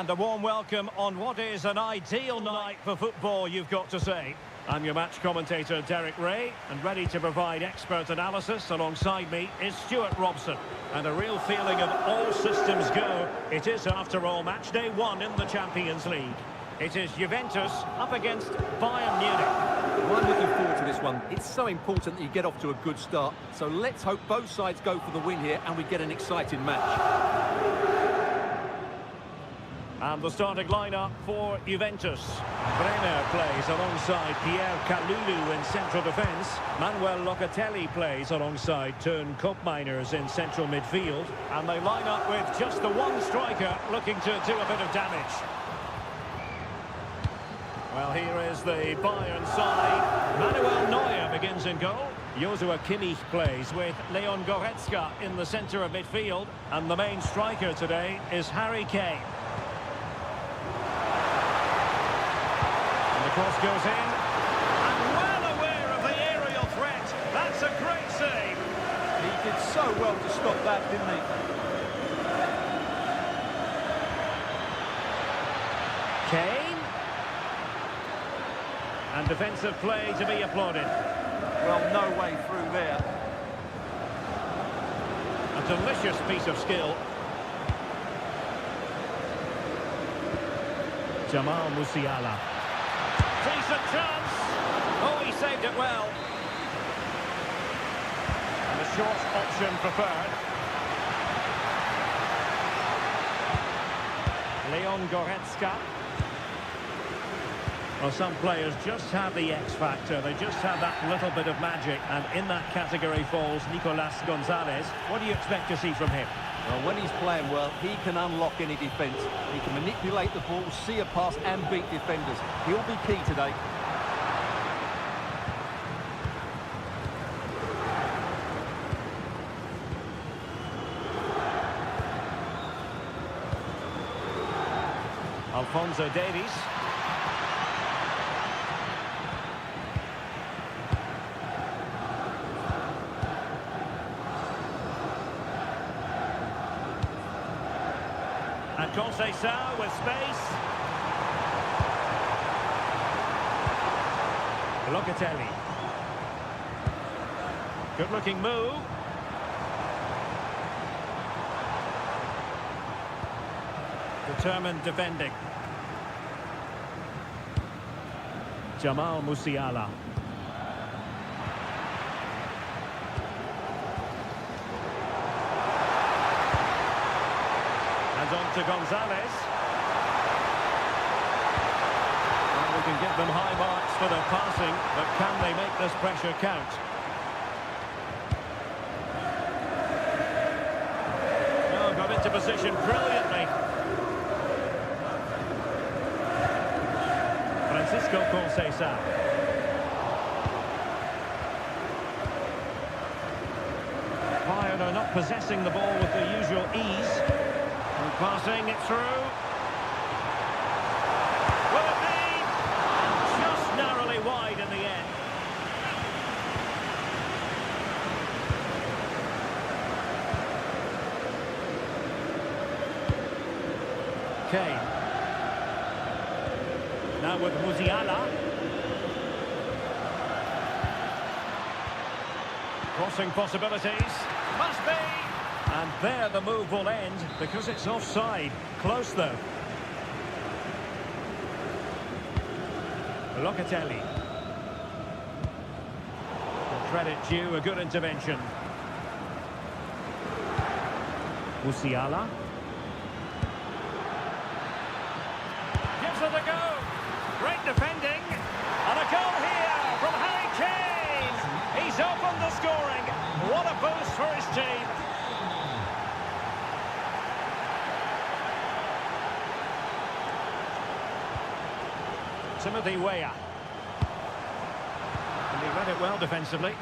And a warm welcome on what is an ideal night for football, you've got to say. I'm your match commentator, Derek Ray, and ready to provide expert analysis. Alongside me is Stuart Robson. And a real feeling of all systems go. It is, after all, match day 1 in the Champions League. It is Juventus up against Bayern Munich. Well, I'm looking forward to this one. It's so important that you get off to a good start. So let's hope both sides go for the win here and we get an exciting match. And the starting lineup for Juventus. Brenner plays alongside Pierre Kalulu in central defence. Manuel Locatelli plays alongside Teun Koopmeiners in central midfield. And they line up with just the one striker looking to do a bit of damage. Well, here is the Bayern side. Manuel Neuer begins in goal. Joshua Kimmich plays with Leon Goretzka in the centre of midfield. And the main striker today is Harry Kane. Cross goes in, and well aware of the aerial threat. That's a great save. He did so well to stop that, didn't he? Kane. And defensive play to be applauded. Well, no way through there. A delicious piece of skill. Jamal Musiala. Decent chance. Oh, he saved it well. And a short option preferred. Leon Goretzka. Well, some players just have the X factor. They just have that little bit of magic. And in that category falls Nicolas Gonzalez. What do you expect to see from him? Well, when he's playing well, he can unlock any defence. He can manipulate the ball, see a pass and beat defenders. He'll be key today. Alphonso Davies. And Conceição with space. Locatelli. Good looking move. Determined defending. Jamal Musiala. And on to Gonzalez. Well, we can give them high marks for their passing, but can they make this pressure count? Oh, got into position brilliantly. Francisco Conceição. Bayern are not possessing the ball with the usual ease. And passing it through. Will it be? Just narrowly wide in the end. Kane. Now with Musiala. Crossing possibilities. Must be. And there the move will end because it's offside. Close though. Locatelli. Credit due, a good intervention. Musiala. Gives it a go. Great defending. And a goal here from Harry Kane. He's opened the scoring. What a boost for his team. Timothy Weah. And he read it well defensively.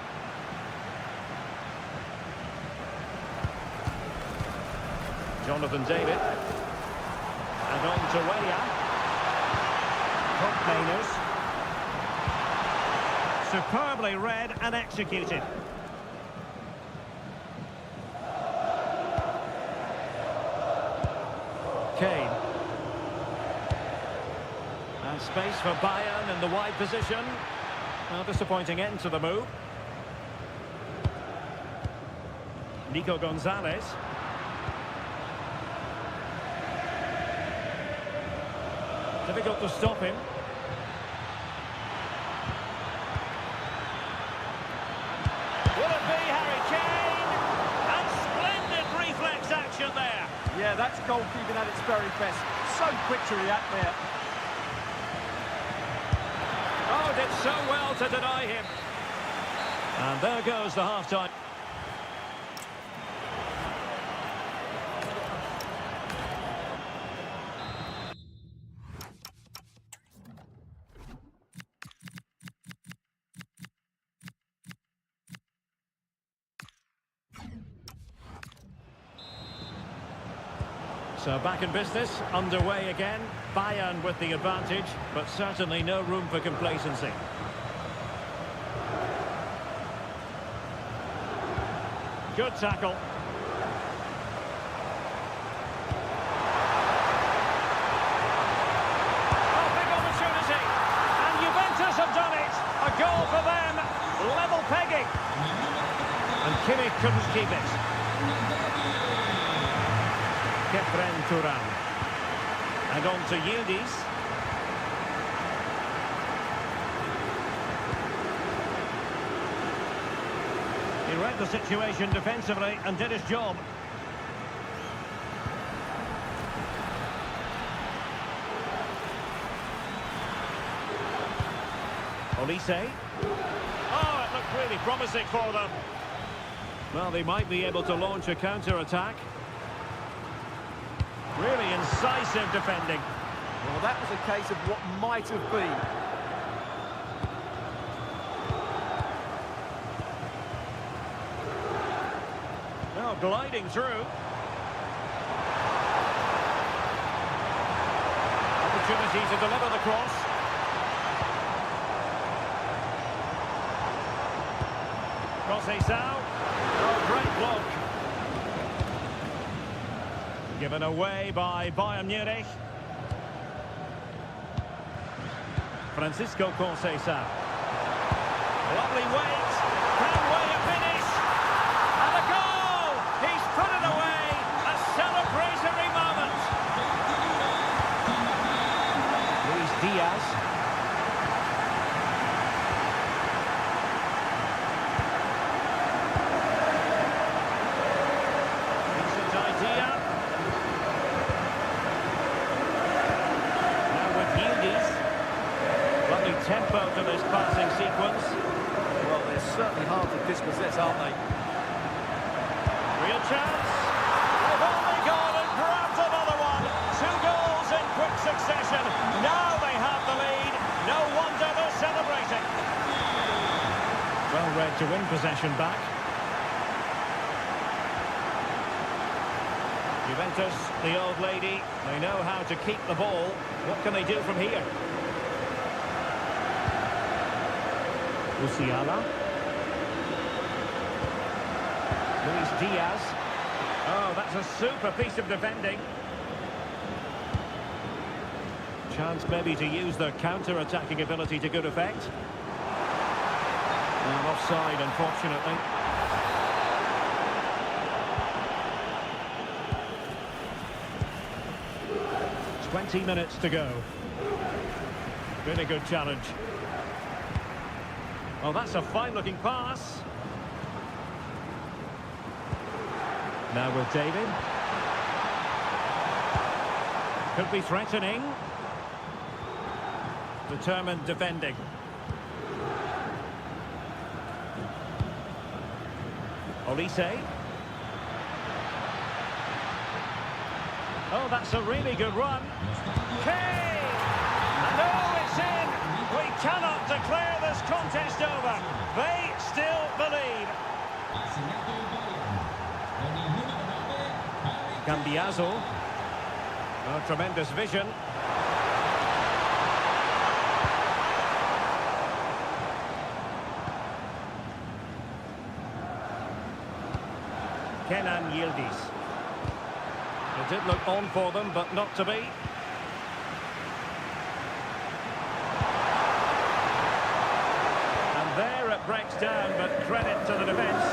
Jonathan David. And on to Weah. Koopmeiners. Superbly read and executed. Kane. space for Bayern in the wide position. Well, disappointing end to the move. Nico Gonzalez. Difficult to stop him. Will it be Harry Kane? And splendid reflex action there. Yeah, that's goalkeeping at its very best. So quick to react there. Oh, did so well to deny him. And there goes the half-time. So back in business, underway again. Bayern with the advantage, but certainly no room for complacency. Good tackle. Oh, big opportunity. And Juventus have done it. A goal for them. Level pegging. And Kimmich couldn't keep it. Kefren Turan. And on to Yildiz. He read the situation defensively and did his job. Olise. Oh, it looked really promising for them. Well, they might be able to launch a counter-attack. Really incisive defending. Well, that was a case of what might have been. Now gliding through. Opportunity to deliver the cross. Conceição. Oh, great block. Given away by Bayern Munich. Francisco Conceição. Lovely weight. Can way a finish. And a goal! He's put it away. A celebratory moment. Luis Diaz. Decent idea. Lovely tempo to this passing sequence. Well, they're certainly hard to dispossess, aren't they? Real chance. They've only gone and grabbed another one. 2 goals in quick succession. Now they have the lead. No wonder they're celebrating. Well read to win possession back. Juventus, the old lady, they know how to keep the ball. What can they do from here? Musiala. Luis Diaz. Oh, that's a super piece of defending. Chance maybe to use their counter-attacking ability to good effect. And offside, unfortunately. 20 minutes to go. Really good challenge. Well, that's a fine-looking pass. Now with David. Could be threatening. Determined defending. Olise. Oh, that's a really good run. Kane! And oh, it's in! We cannot declare this contest over. They still believe. Cambiaso. Oh, tremendous vision. Kenan Yildiz. It did look on for them, but not to be. it breaks down, but credit to the defence.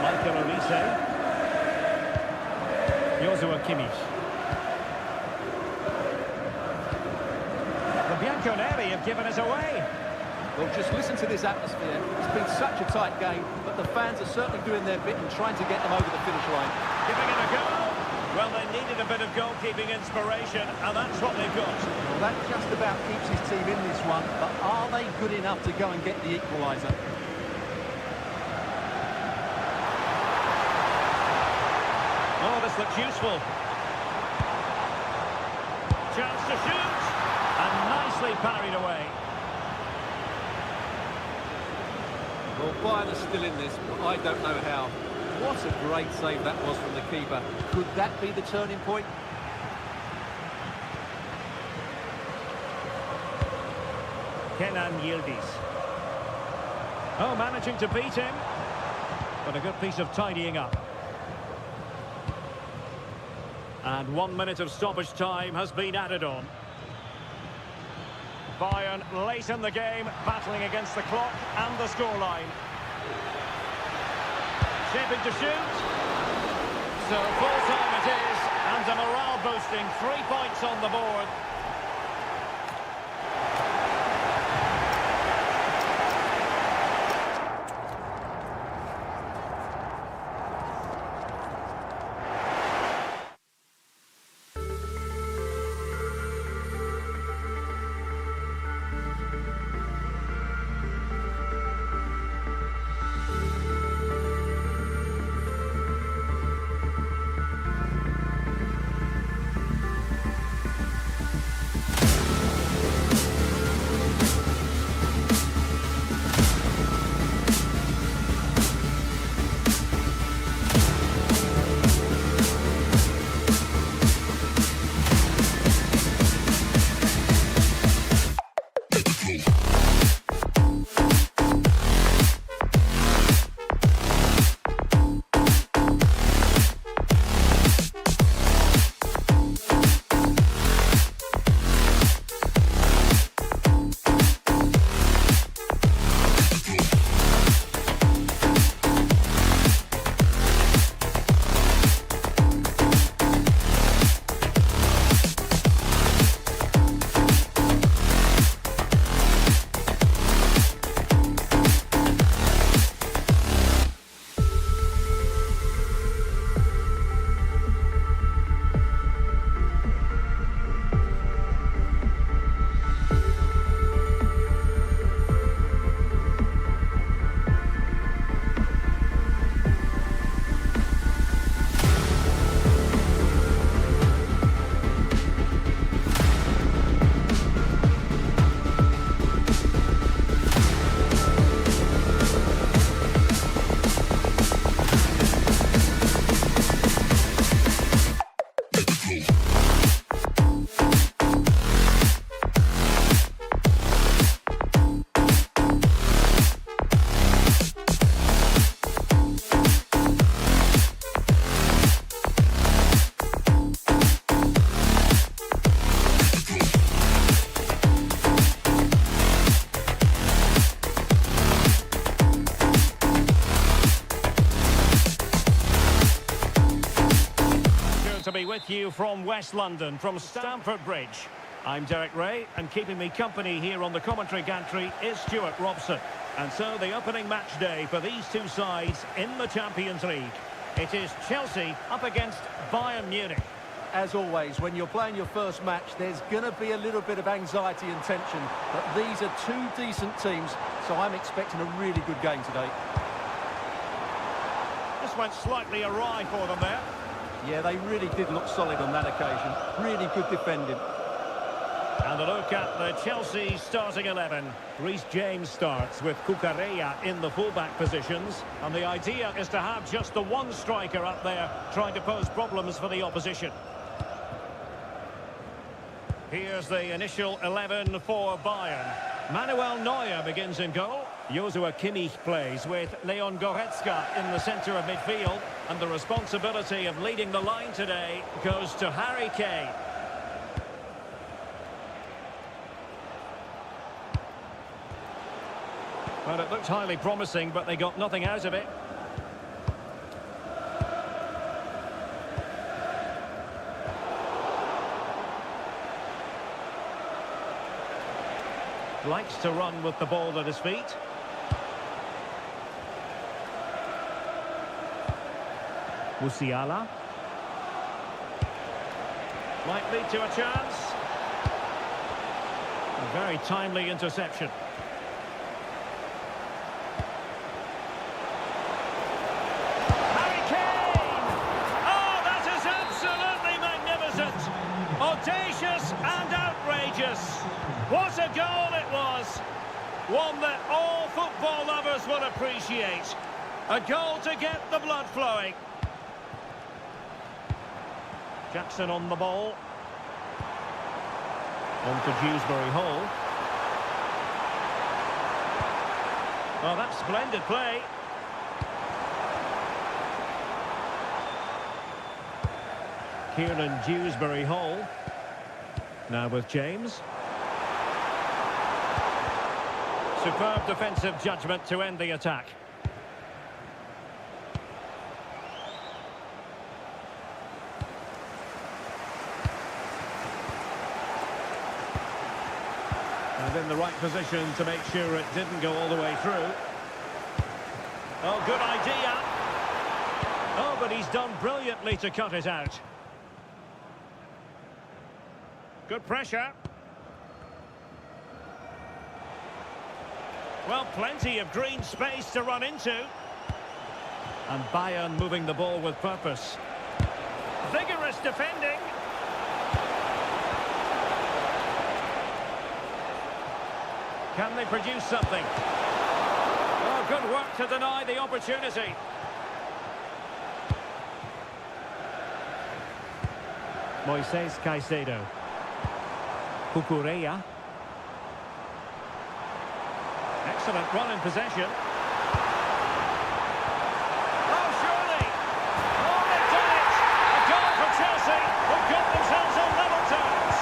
Michael Olise. Joshua Kimmich. The Bianconeri have given us away. Well, just listen to this atmosphere. It's been such a tight game, but the fans are certainly doing their bit and trying to get them over the finish line. Giving it a go. Well, they needed a bit of goalkeeping inspiration, and that's what they've got. Well, that just about keeps his team in this one, but are they good enough to go and get the equaliser? Oh, this looks useful. Chance to shoot, and nicely parried away. Well, Bayern are still in this, but I don't know how. What a great save that was from the keeper. Could that be the turning point? Kenan Yildiz. Oh, managing to beat him. But a good piece of tidying up. And 1 minute of stoppage time has been added on. Bayern late in the game, battling against the clock and the scoreline. Shaping to shoot. So full time it is, and a morale boosting 3 points on the board. be with you from West London, from Stamford Bridge. I'm Derek Ray, and keeping me company here on the commentary gantry is Stuart Robson. And so the opening match day for these two sides in the Champions League. It is Chelsea up against Bayern Munich. As always, when you're playing your first match, there's going to be a little bit of anxiety and tension. But these are two decent teams, so I'm expecting a really good game today. This went slightly awry for them there. Yeah, they really did look solid on that occasion. Really good defending. And a look at the Chelsea starting 11. Reece James starts with Cucurella in the fullback positions. And the idea is to have just the one striker up there trying to pose problems for the opposition. Here's the initial 11 for Bayern. Manuel Neuer begins in goal. Joshua Kimmich plays with Leon Goretzka in the centre of midfield. And the responsibility of leading the line today goes to Harry Kane. Well, it looked highly promising, but they got nothing out of it. Likes to run with the ball at his feet. Musiala. Might lead to a chance. A very timely interception. Harry Kane! Oh, that is absolutely magnificent! Audacious and outrageous. What a goal it was! One that all football lovers will appreciate. A goal to get the blood flowing. Jackson on the ball. On to Dewsbury Hall. Well, that's splendid play. Kieran Dewsbury Hall. Now with James. Superb defensive judgment to end the attack. And in the right position to make sure it didn't go all the way through. Oh, good idea. Oh, but he's done brilliantly to cut it out. Good pressure. Well, plenty of green space to run into. And Bayern moving the ball with purpose. Vigorous defending. Can they produce something? Oh, good work to deny the opportunity. Moises Caicedo. Cucurella. Excellent run in possession. Oh, surely! Oh, they've done it! A goal for Chelsea, who got themselves on level terms.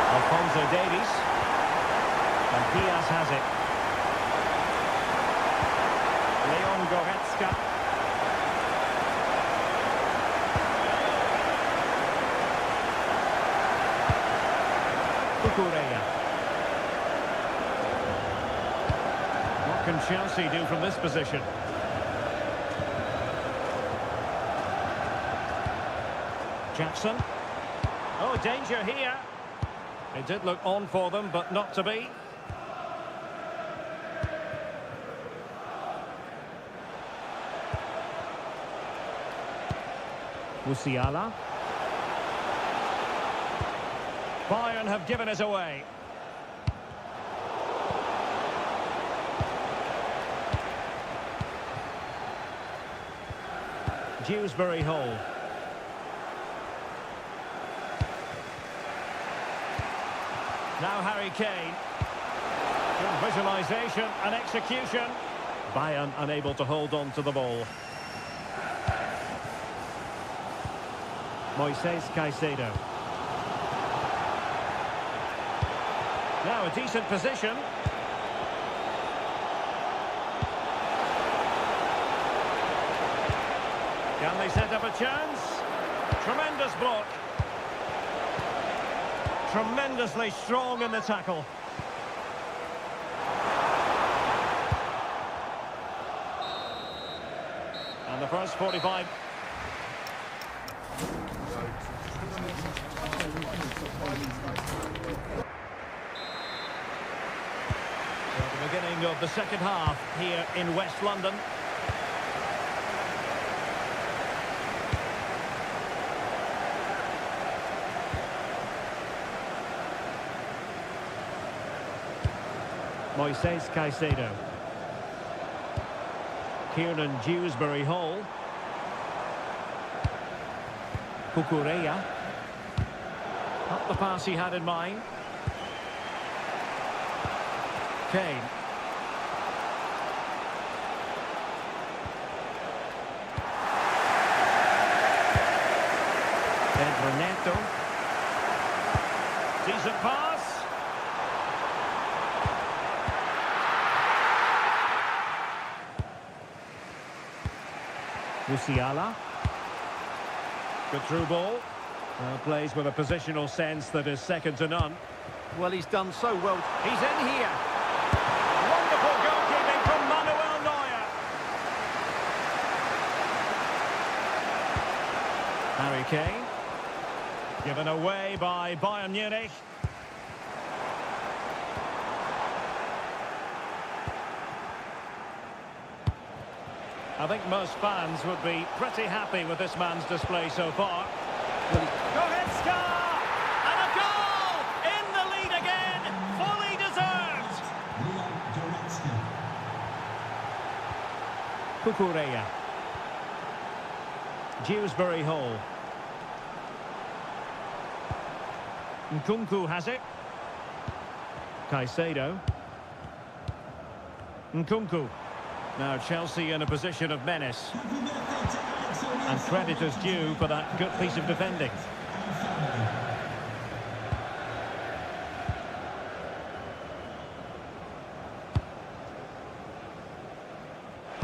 Alphonso Davies. And Diaz has it. Leon Goretzka. Cucurella. What can Chelsea do from this position? Jackson. Oh, danger here. It did look on for them, but not to be. Musiala. Bayern have given it away. Dewsbury Hall. Now Harry Kane. Good visualisation and execution. Bayern unable to hold on to the ball. Moises Caicedo. Now a decent position. Can they set up a chance? Tremendous block. Tremendously strong in the tackle. And the first 45. Well, the beginning of the second half here in West London. Moises Caicedo. Kieran Dewsbury Hall. Cucurella. Not the pass he had in mind. Kane. Pedro Neto. Decent pass. Musiala. Good through ball. Plays with a positional sense that is second to none. Well, he's done so well. He's in here. Wonderful goalkeeping from Manuel Neuer. Harry Kane. Given away by Bayern Munich. I think most fans would be pretty happy with this man's display so far. Goretzka! And a goal! In the lead again! Fully deserved! Kukureya. Dewsbury Hall. Nkunku has it. Caicedo. Nkunku. Now Chelsea in a position of menace. And credit is due for that good piece of defending.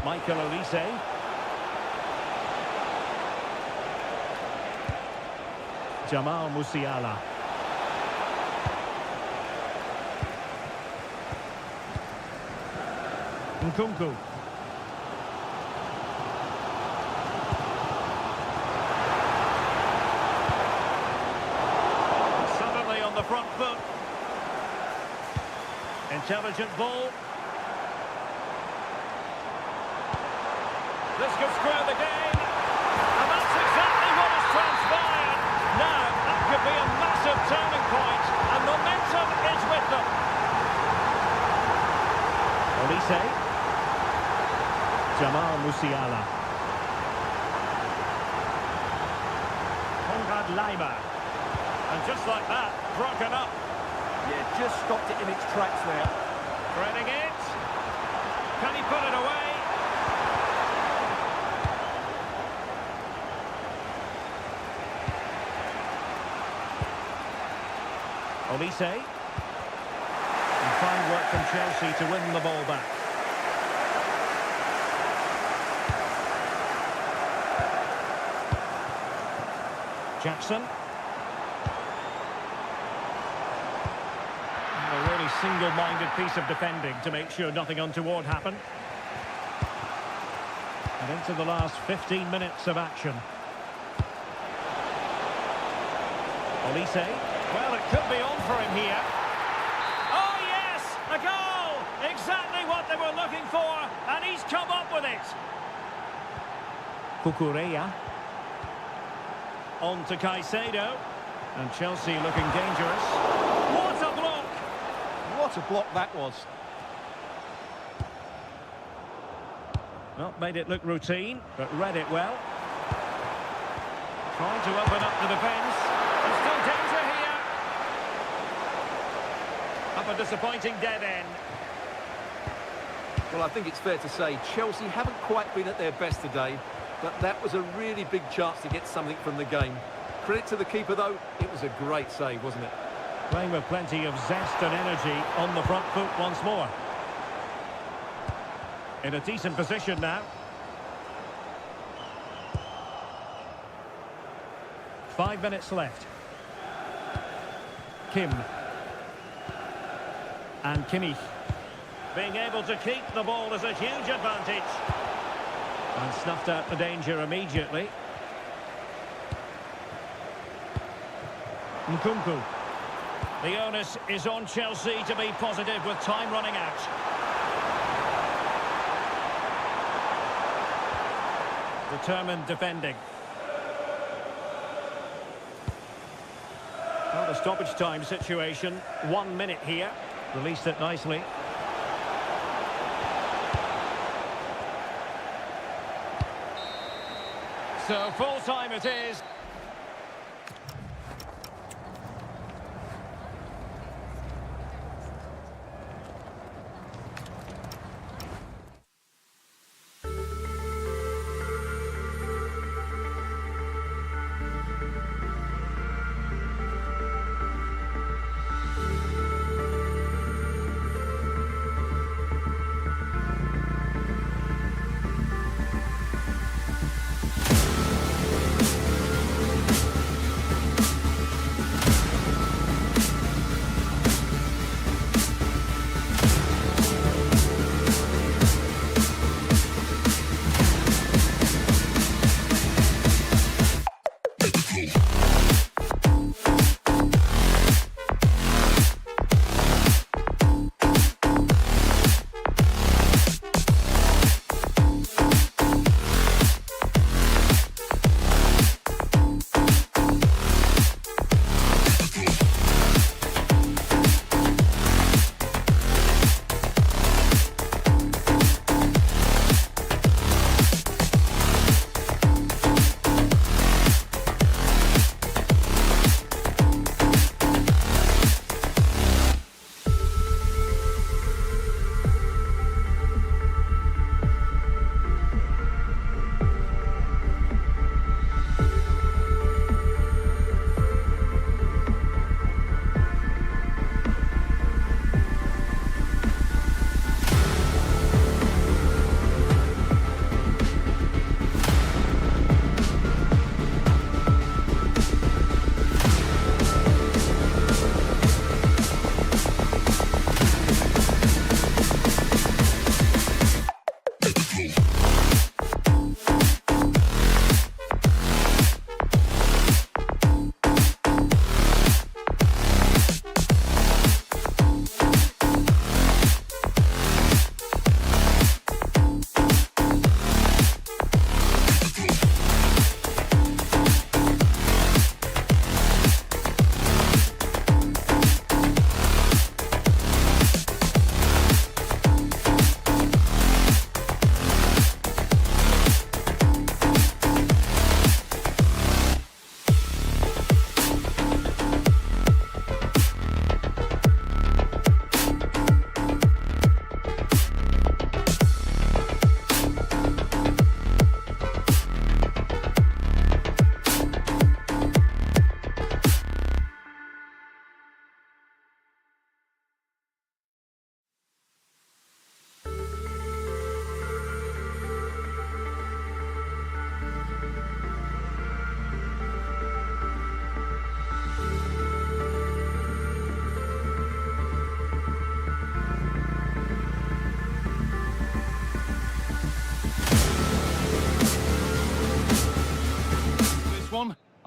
Michael Olise. Jamal Musiala. Nkunku. Suddenly on the front foot. Intelligent ball. This could square the game. And that's exactly what has transpired. Now, that could be a massive turning point. And momentum is with them. Olise. Jamal Musiala. Konrad Laimer. And just like that, broken up. Yeah, just stopped it in its tracks there. Threading it. Can he put it away? Olise. And fine work from Chelsea to win the ball back. Jackson. A really single-minded piece of defending to make sure nothing untoward happened. And into the last 15 minutes of action. Olise. Well, it could be on for him here. Oh, yes! A goal! Exactly what they were looking for, and he's come up with it. Kukureya. On to Caicedo. And Chelsea looking dangerous. What a block! What a block that was. Not made it look routine, but read it well. Trying to open up the defence. There's still danger here. Up a disappointing dead end. Well, I think it's fair to say Chelsea haven't quite been at their best today, but that was a really big chance to get something from the game. Credit to the keeper, though. It was a great save, wasn't it? Playing with plenty of zest and energy on the front foot once more. In a decent position now. Five minutes left. Kim. And Kimmich. Being able to keep the ball is a huge advantage. And snuffed out the danger immediately. Nkunku. The onus is on Chelsea to be positive with time running out. Determined defending. Well, the stoppage time situation. 1 minute here. Released it nicely. So full time it is.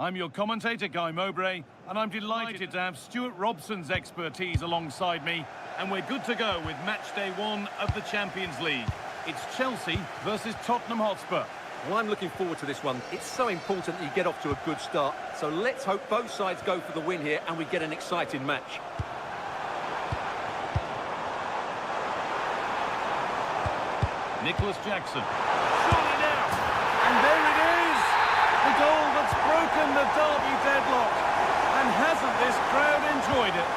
I'm your commentator, Guy Mowbray, and I'm delighted to have Stuart Robson's expertise alongside me, and we're good to go with match day 1 of the Champions League. It's Chelsea versus Tottenham Hotspur. Well, I'm looking forward to this one. It's so important that you get off to a good start. So let's hope both sides go for the win here and we get an exciting match. Nicholas Jackson. Surely now! And there it is! The goal that's broken the derby deadlock. And hasn't this crowd enjoyed it?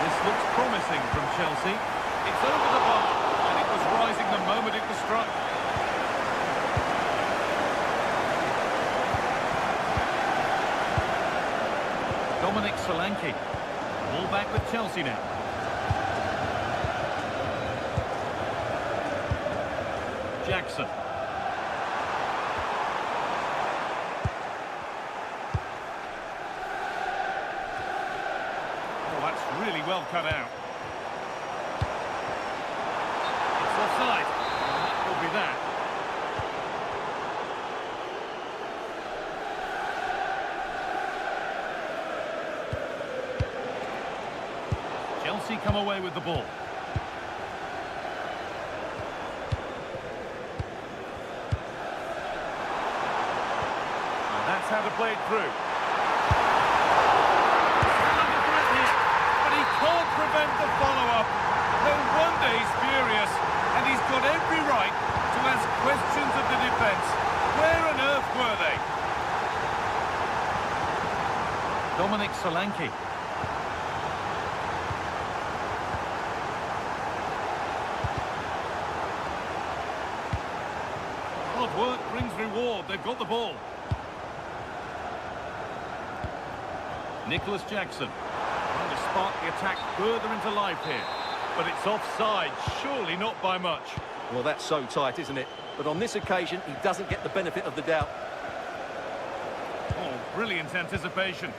This looks promising from Chelsea. It's over the bar, and it was rising the moment it was struck. Dominic Solanke. Ball back with Chelsea now. Jackson. Oh, that's really well cut out. It's offside. And that will be that. Chelsea come away with the ball. And that's how to play it through. But he can't prevent the follow-up. No wonder he's furious, and he's got every right to ask questions of the defence. Where on earth were they? Dominic Solanke. Hard work brings reward. They've got the ball. Nicholas Jackson trying to spark the attack further into life here. But it's offside, surely not by much. Well, that's so tight, isn't it? But on this occasion, he doesn't get the benefit of the doubt. Oh, brilliant anticipation.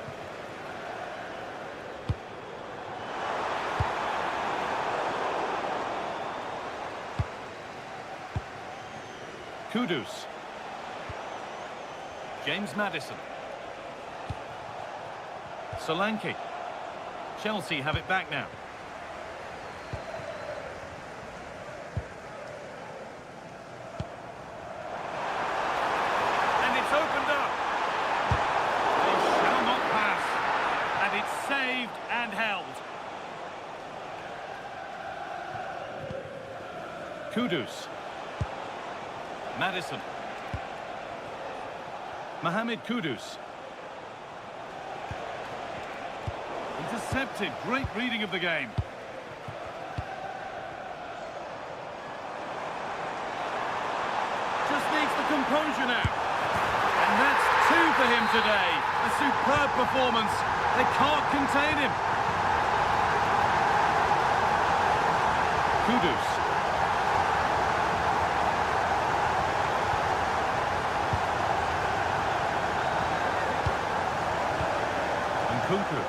Kudus. James Maddison. Solanke. Chelsea have it back now. And it's opened up. They shall not pass. And it's saved and held. Kudus. Maddison. Mohamed Kudus. Intercepted. Great reading of the game. Just needs the composure now. And that's 2 for him today. A superb performance. They can't contain him. Kudus. Kunku.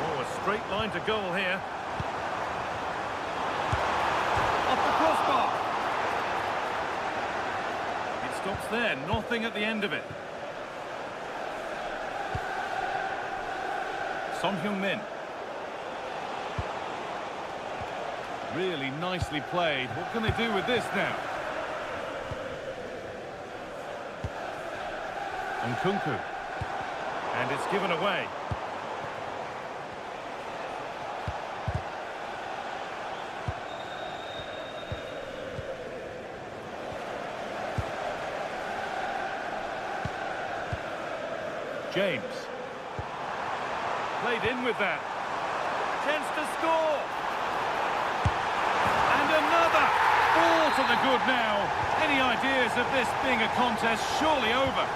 Oh, a straight line to goal here. Off the crossbar. It stops there, nothing at the end of it. Son Heung-min. Really nicely played. What can they do with this now? And Kunku. And it's given away. James. Played in with that. Chance to score. And another. Ball to the good now. Any ideas of this being a contest surely over?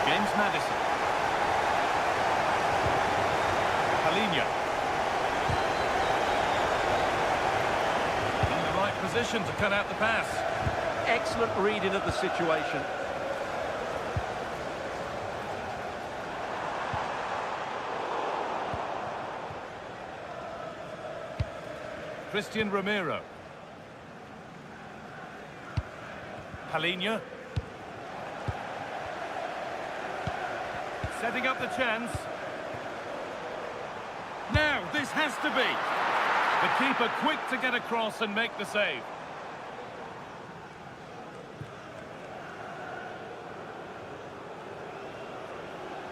James Maddison. Palinha. In the right position to cut out the pass. Excellent reading of the situation. Christian Romero. Palinha. Setting up the chance. Now, this has to be. The keeper quick to get across and make the save.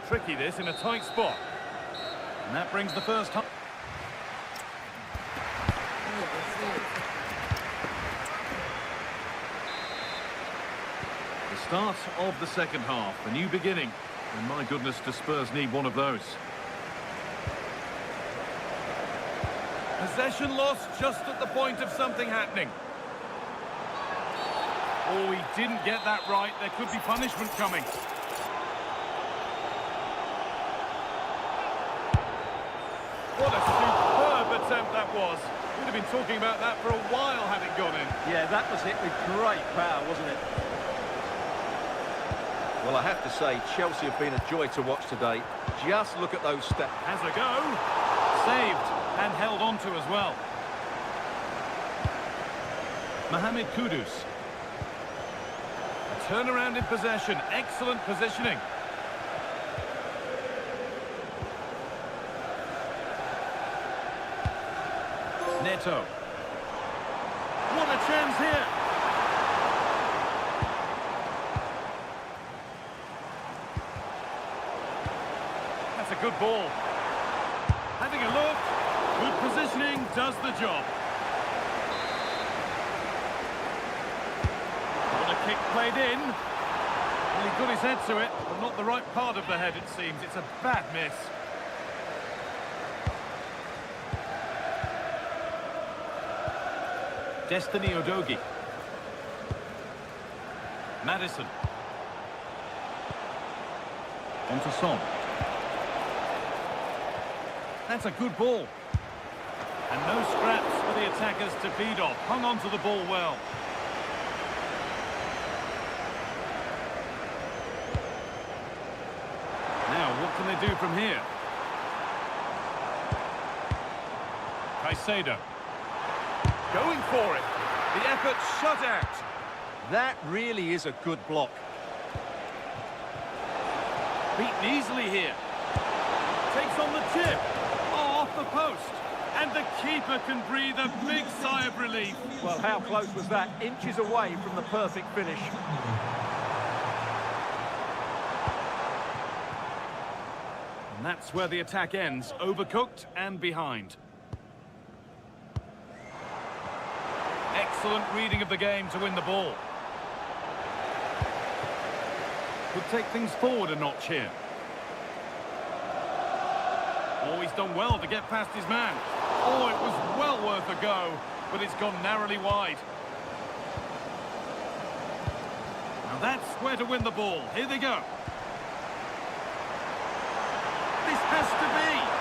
Tricky this in a tight spot. And that brings the first half. The start of the second half, a new beginning. And my goodness, do Spurs need one of those. Possession lost just at the point of something happening. Oh, he didn't get that right. There could be punishment coming. What a superb attempt that was. We'd have been talking about that for a while had it gone in. Yeah, that was hit with great power, wasn't it? Well, I have to say, Chelsea have been a joy to watch today. Just look at those steps. Has a go. Saved and held on to as well. Mohamed Kudus. A turnaround in possession. Excellent positioning. Neto. What a chance here. That's a good ball. Having a look. Good positioning does the job. What a kick played in. Well, he got his head to it, but not the right part of the head, it seems. It's a bad miss. Destiny Udogie. Madison. On to Son. That's a good ball. And no scraps for the attackers to feed off. Hung on to the ball well. Now, what can they do from here? Caicedo. Going for it. The effort shut out. That really is a good block. Beaten easily here. Takes on the tip. Oh, off the post. And the keeper can breathe a big sigh of relief. Well, how close was that? Inches away from the perfect finish. And that's where the attack ends. Overcooked and behind. Excellent reading of the game to win the ball. Could take things forward a notch here. Oh, he's done well to get past his man. Oh, it was well worth a go, but it's gone narrowly wide. Now that's where to win the ball. Here they go. This has to be.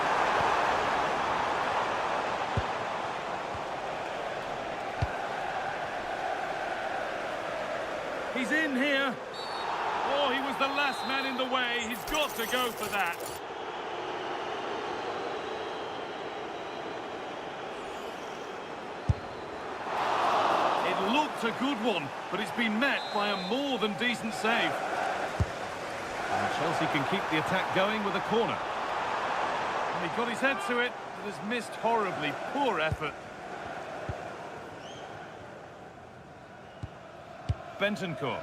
He's in here. Oh, he was the last man in the way. He's got to go for that. It looked a good one, but it's been met by a more than decent save. And Chelsea can keep the attack going with a corner. And he got his head to it, but has missed horribly. Poor effort. Bentancur.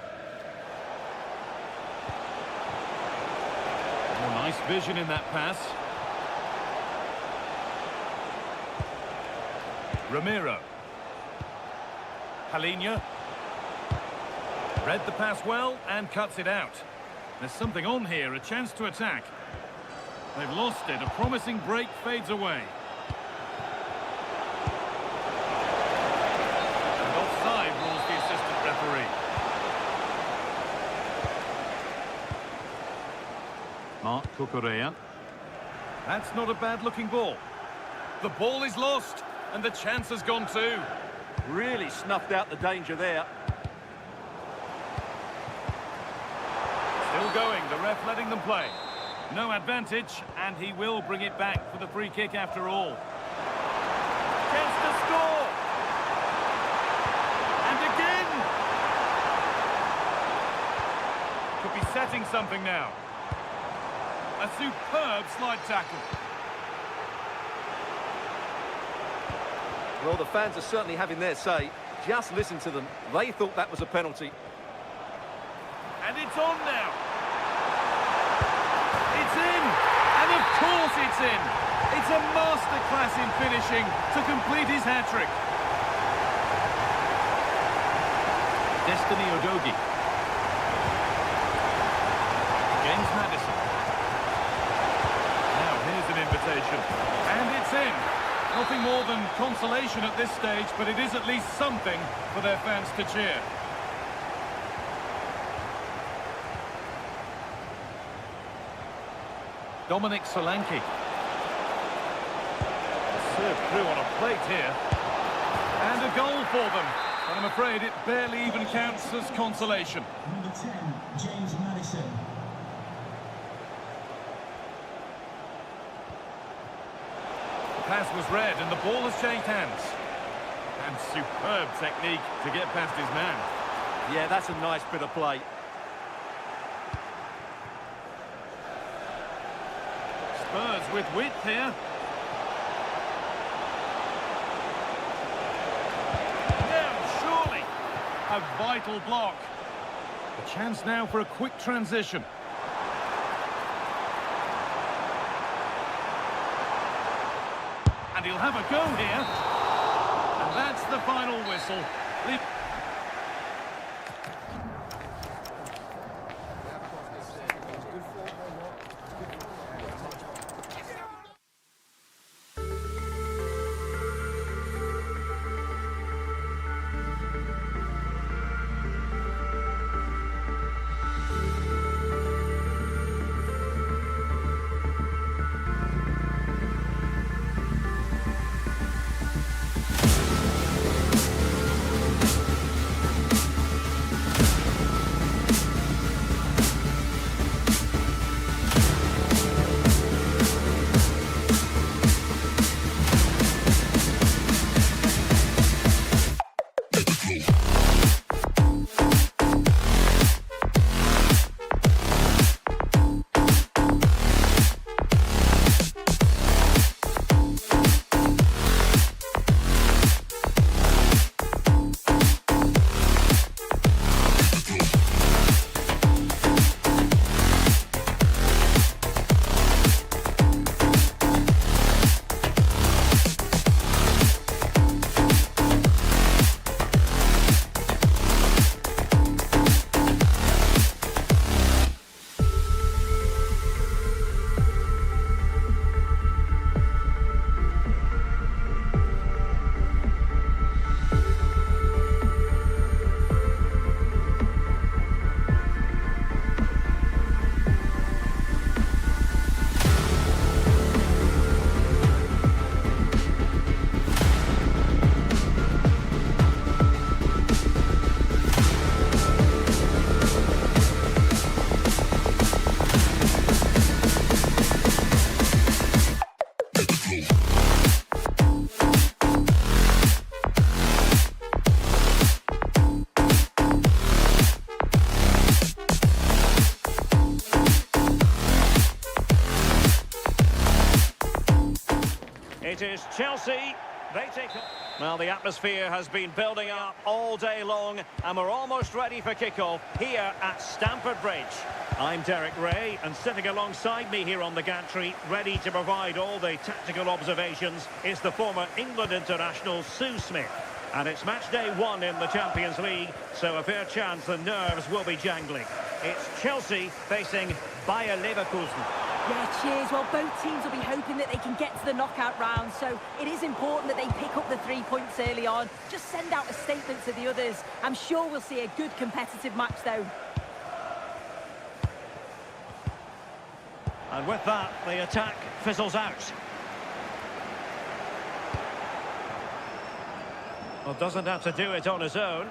Oh, nice vision in that pass. Romero. Palinha. Read the pass well and cuts it out. There's something on here, a chance to attack. They've lost it. A promising break fades away. And offside rules the assistant referee. Mark Cucurella. That's not a bad-looking ball. The ball is lost, and the chance has gone too. Really snuffed out the danger there. Still going, the ref letting them play. No advantage, and he will bring it back for the free kick after all. Chance to score! resetting something now. A superb slide tackle. Well, the fans are certainly having their say. Just listen to them. They thought that was a penalty. And it's on now. It's in. And of course it's in. It's a masterclass in finishing to complete his hat-trick. Destiny Udogie. James Maddison. Now here's an invitation. And it's in. Nothing more than consolation at this stage, but it is at least something for their fans to cheer. Dominic Solanke. Served through on a plate here. And a goal for them. But I'm afraid it barely even counts as consolation. Number 10, James Maddison. The pass was read and the ball has changed hands. And superb technique to get past his man. Yeah, that's a nice bit of play. Spurs with width here. Now, surely, a vital block. A chance now for a quick transition. And he'll have a go here. And that's the final whistle. It is Chelsea. They take it. Well, the atmosphere has been building up all day long, and we're almost ready for kickoff here at Stamford Bridge. I'm Derek Ray, and sitting alongside me here on the gantry, ready to provide all the tactical observations, is the former England international Sue Smith. And it's match day 1 in the Champions League, so a fair chance the nerves will be jangling. It's Chelsea facing Bayern Leverkusen. Yeah, cheers. Well, both teams will be hoping that they can get to the knockout round, so it is important that they pick up the 3 points early on. Just send out a statement to the others. I'm sure we'll see a good competitive match, though. And with that, the attack fizzles out. Well, doesn't have to do it on his own.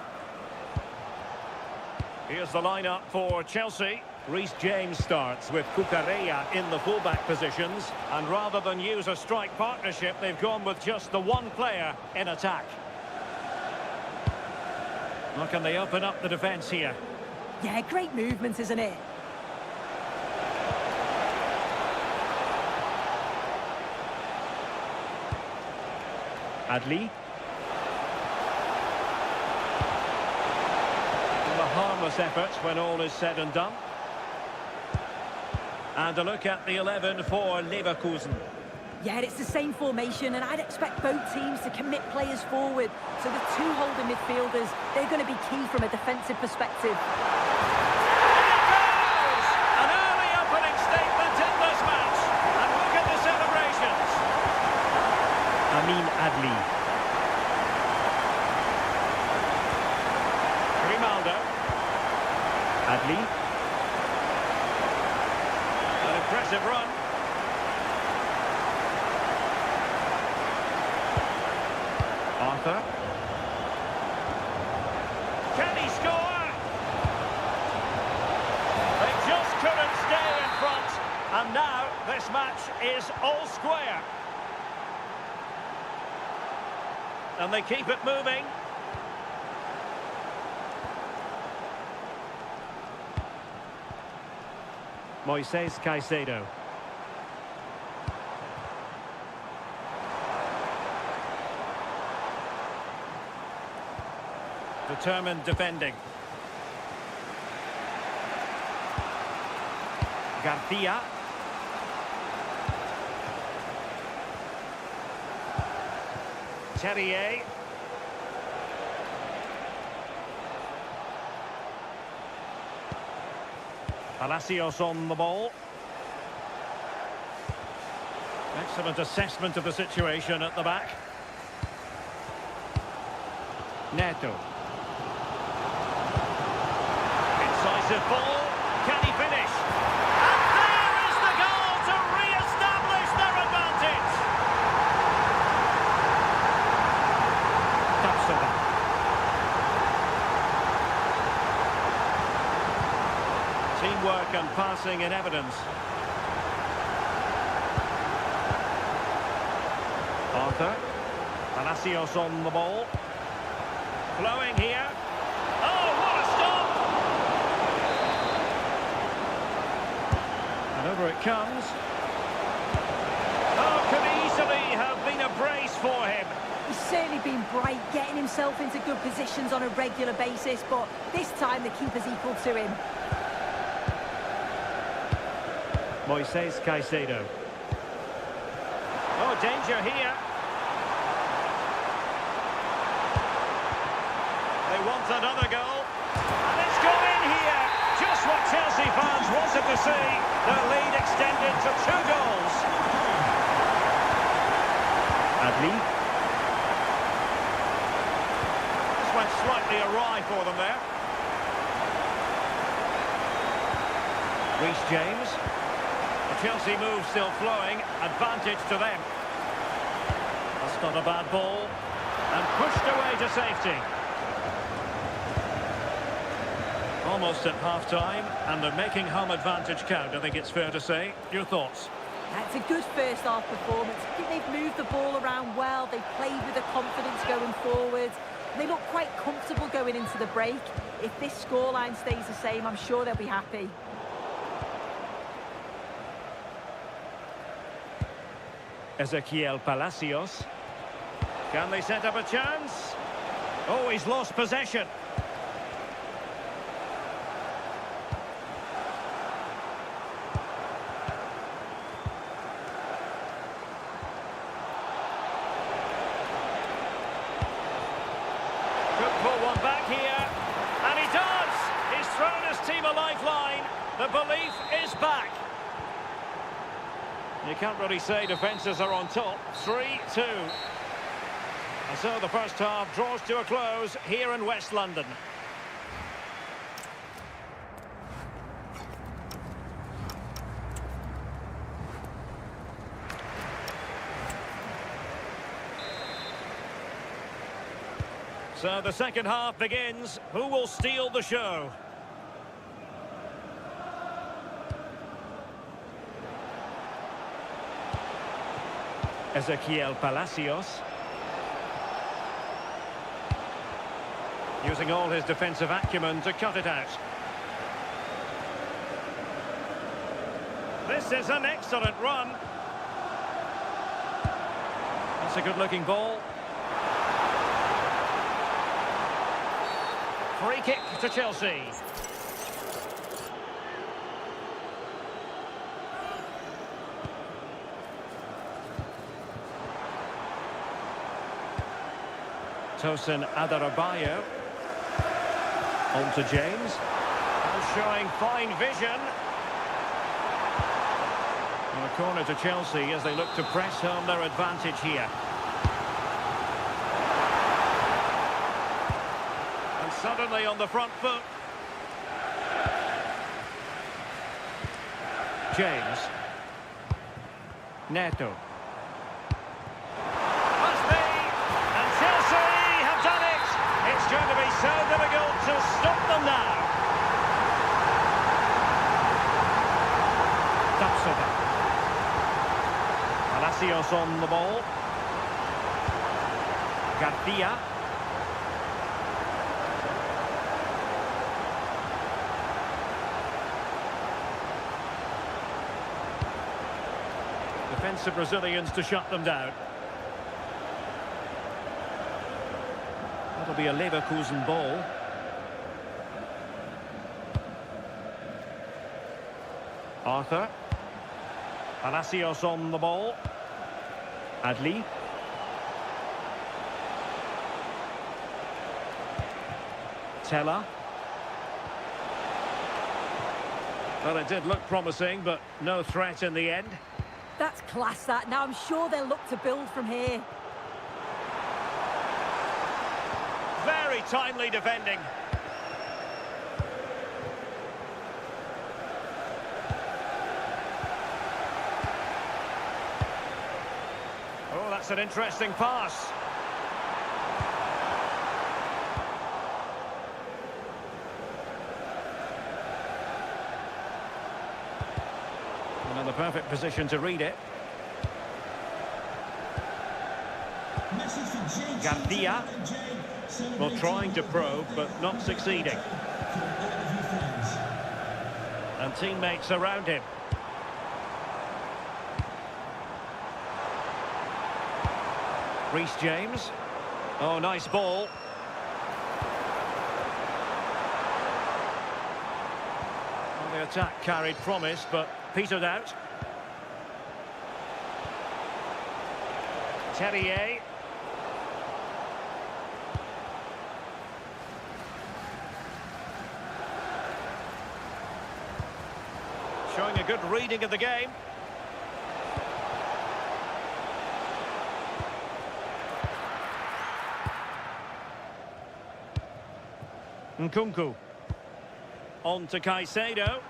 Here's the lineup for Chelsea. Reece James starts with Cucurella in the fullback positions, and rather than use a strike partnership, they've gone with just the one player in attack. Well, can they open up the defence here? Yeah, great movement, isn't it? Adli. A harmless effort when all is said and done. And a look at the 11 for Leverkusen. Yeah, it's the same formation, and I'd expect both teams to commit players forward. So the two holding midfielders, they're going to be key from a defensive perspective. An early opening statement in this match. And look at the celebrations. Amin Adli. Grimaldo. Adli. An impressive run. Arthur. Can he score? They just couldn't stay in front. And now this match is all square. And they keep it moving. Moises Caicedo. Determined defending. Garcia. Terrier. Palacios on the ball. Excellent assessment of the situation at the back. Neto. Incisive ball. Can he finish? And there is the goal to re-establish their advantage. Tapsoba. Teamwork and passing in evidence. Arthur. Palacios on the ball. Flowing here. Oh, what a stop! And over it comes. Oh, could easily have been a brace for him. He's certainly been bright, getting himself into good positions on a regular basis, but this time the keeper's equal to him. Moises Caicedo. Oh, danger here. They want another goal. And it's gone in here. Just what Chelsea fans wanted to see. Their lead extended to 2 goals. Adli. This went slightly awry for them there. Reece James. The Chelsea move still flowing. Advantage to them. That's not a bad ball. And pushed away to safety. Almost at half-time, and they're making home advantage count, I think it's fair to say. Your thoughts? That's a good first-half performance. I think they've moved the ball around well. They've played with the confidence going forward. They look quite comfortable going into the break. If this scoreline stays the same, I'm sure they'll be happy. Ezequiel Palacios. Can they set up a chance? Oh, he's lost possession. One back here, and he does! He's thrown his team a lifeline. The belief is back. You can't really say defences are on top. 3-2. And so the first half draws to a close here in West London. So the second half begins. Who will steal the show? Ezequiel Palacios. Using all his defensive acumen to cut it out. This is an excellent run. That's a good-looking ball. Free kick to Chelsea. Tosin Adarabayo. On to James. Showing fine vision. And a corner to Chelsea as they look to press home their advantage here. And suddenly on the front foot. James. Neto. Must be. And Chelsea have done it. It's going to be so difficult to stop them now. Palacios on the ball. Garcia. Defensive Brazilians to shut them down. That'll be a Leverkusen ball. Arthur. Palacios on the ball. Adli. Teller. Well, it did look promising, but no threat in the end. That's class, that. Now I'm sure they'll look to build from here. Very timely defending. Oh, that's an interesting pass. Another perfect position to read it. Garcia. Well, trying to probe, but not succeeding. And teammates around him. Reece James. Oh, nice ball. Well, the attack carried promise, but petered out. Terrier. Showing a good reading of the game. Nkunku. On to Caicedo.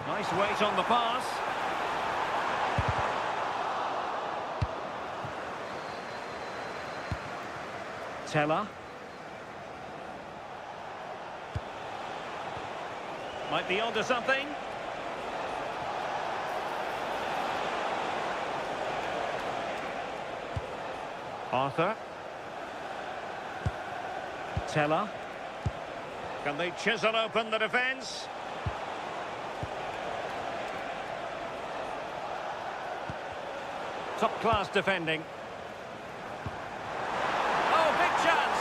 Nice weight on the pass. Teller. Might be onto something. Arthur. Teller. Can they chisel open the defence? Top-class defending. Oh, big chance!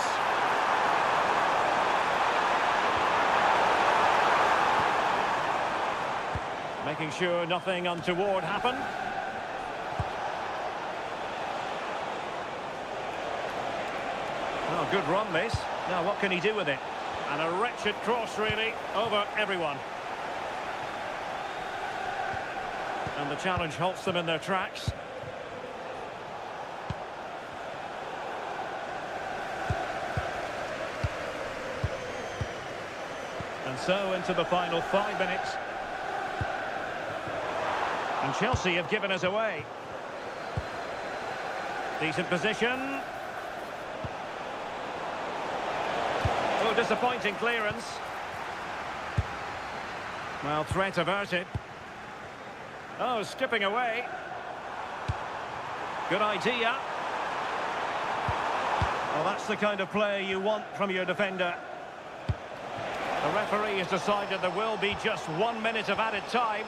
Making sure nothing untoward happened. Oh, good run, this. Now, what can he do with it? And a wretched cross, really, over everyone. And the challenge halts them in their tracks. And so into the final 5 minutes. And Chelsea have given us away. Decent position. Oh, disappointing clearance. Well, threat averted. Oh, skipping away. Good idea. Well, that's the kind of play you want from your defender. The referee has decided there will be just 1 minute of added time.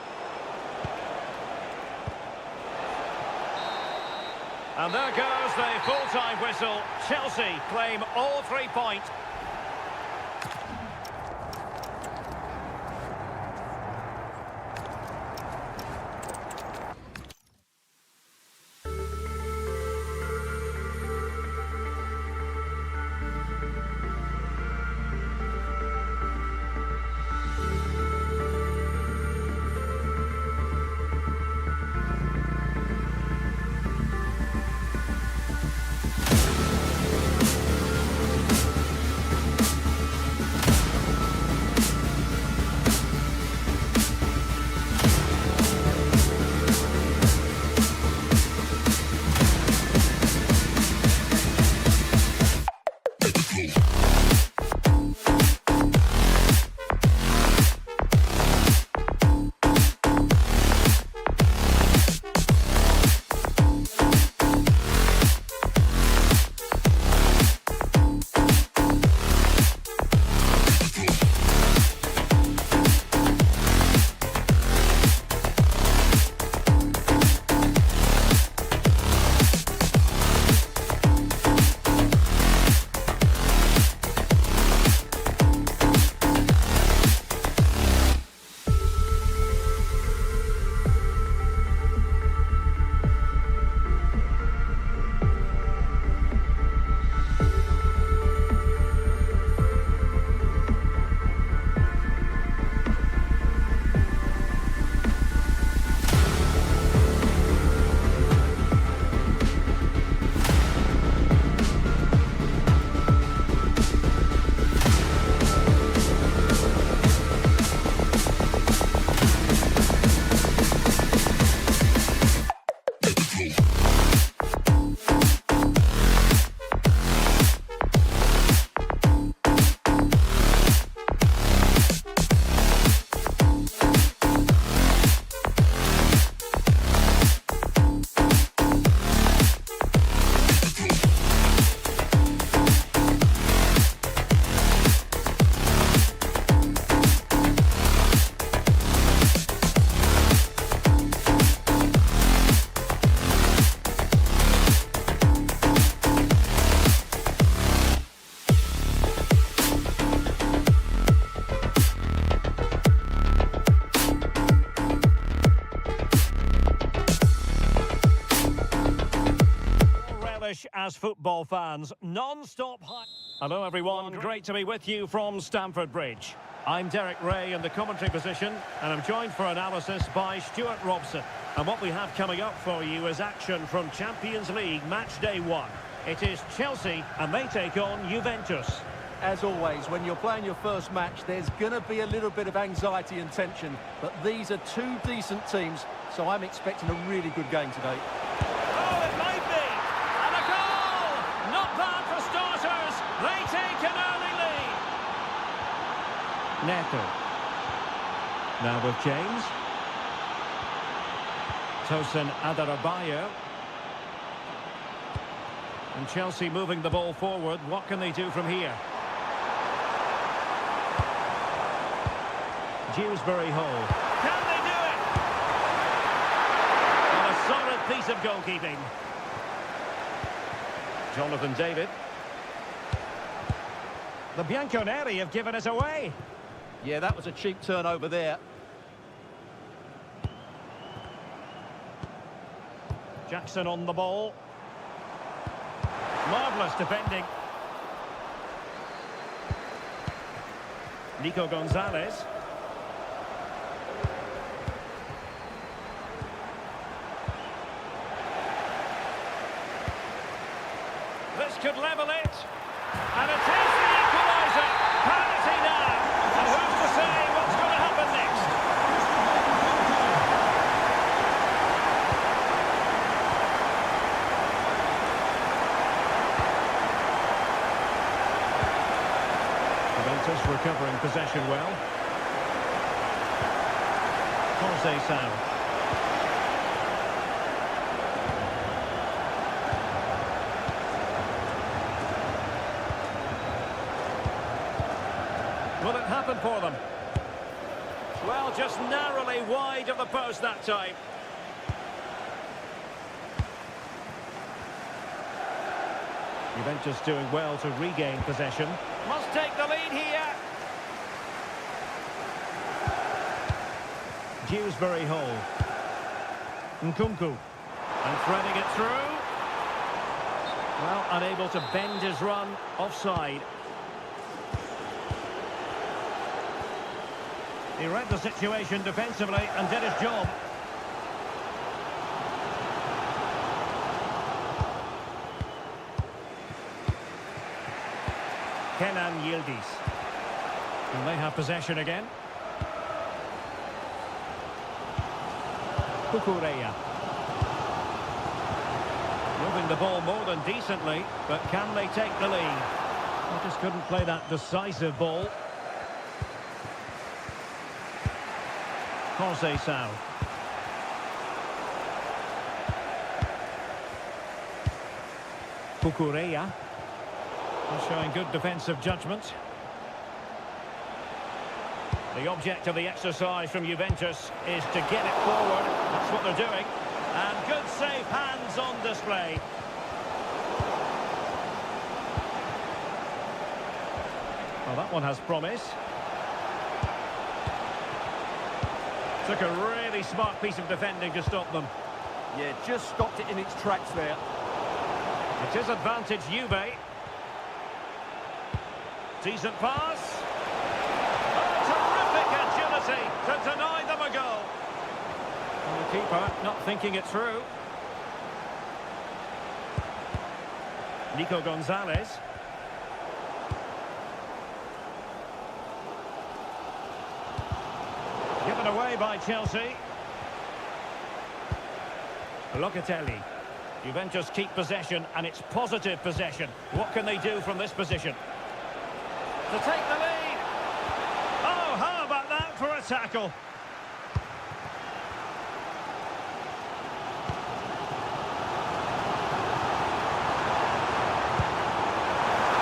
And there goes the full-time whistle. Chelsea claim all 3 points. much as football fans. Non-stop hype. Hello everyone, great to be with you from Stamford Bridge. I'm Derek Ray in the commentary position, and I'm joined for analysis by Stuart Robson. And what we have coming up for you is action from Champions League match day 1. It is Chelsea, and they take on Juventus. As always, when you're playing your first match, there's going to be a little bit of anxiety and tension, but these are two decent teams, so I'm expecting a really good game today. Oh, it might be! And a goal! Not bad for starters. They take an early lead. Neto. Now with James. Tosin Adarabioyo. And Chelsea moving the ball forward. What can they do from here? Dewsbury Hall. Can they do it? And a solid piece of goalkeeping. Jonathan David. The Bianconeri have given us away. Yeah, that was a cheap turnover there. Jackson on the ball. Marvellous defending. Nico Gonzalez. This could level it. And it is the equaliser. Penalty now. And who's to say what's going to happen next? Juventus recovering possession well. Jose Sam. Will it happen for them? Well, just narrowly wide of the post that time. Juventus doing well to regain possession. Must take the lead here. Dewsbury Hall. Nkunku. And threading it through. Well, unable to bend his run. Offside. He read the situation defensively and did his job. Kenan Yildiz. And they have possession again. Kukureya. Moving the ball more than decently, but can they take the lead? They just couldn't play that decisive ball. Jose Sao. Kukureya. Showing good defensive judgment. The object of the exercise from Juventus is to get it forward. That's what they're doing. And good safe hands on display. Well, that one has promise. Took a really smart piece of defending to stop them. Yeah, just stopped it in its tracks there. It is advantage Juve. Decent pass. Oh, terrific agility to deny them a goal. And the keeper not thinking it through. Nico Gonzalez. Given away by Chelsea. Locatelli. Juventus keep possession, and it's positive possession. What can they do from this position? To take the lead. Oh, how about that for a tackle?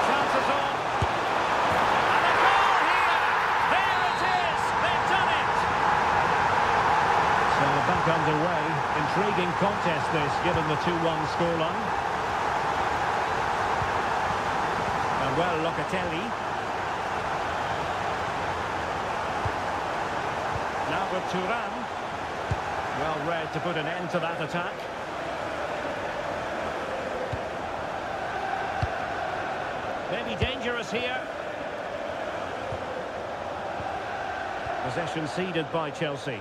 Chances on. And a goal here. There it is. They've done it. So we're back underway. Intriguing contest this, given the 2-1 scoreline. And well, Locatelli. Now with Thuram. Well read to put an end to that attack. Maybe dangerous here. Possession ceded by Chelsea.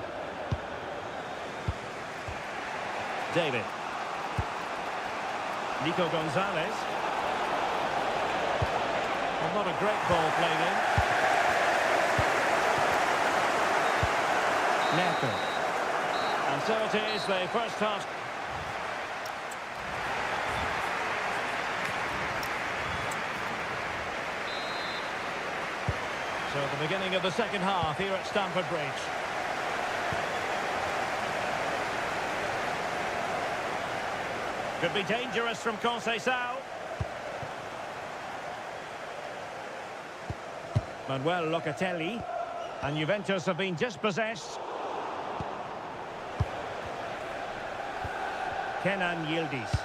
David. Nico Gonzalez. Well, not a great ball played in. Neto. And so it is, the first half. So the beginning of the second half here at Stamford Bridge. Could be dangerous from Conceição. Manuel Locatelli. And Juventus have been dispossessed. Kenan Yildiz.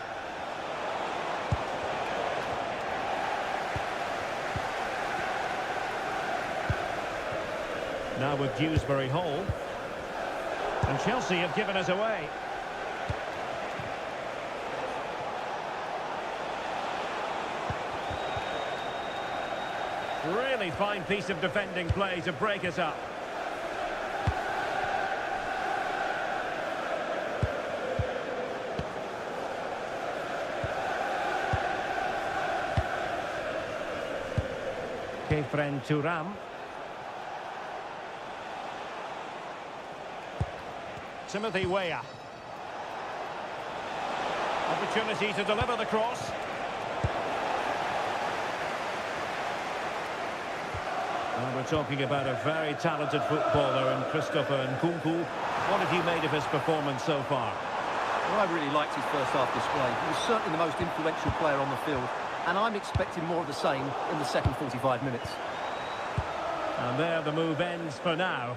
Now with Dewsbury Hall. And Chelsea have given us away. Really fine piece of defending play to break us up. Kefren Turam. Timothy Weah. Opportunity to deliver the cross. And we're talking about a very talented footballer in Christopher Nkunku. What have you made of his performance so far? Well, I really liked his first half display. He was certainly the most influential player on the field, and I'm expecting more of the same in the second 45 minutes. And there the move ends for now.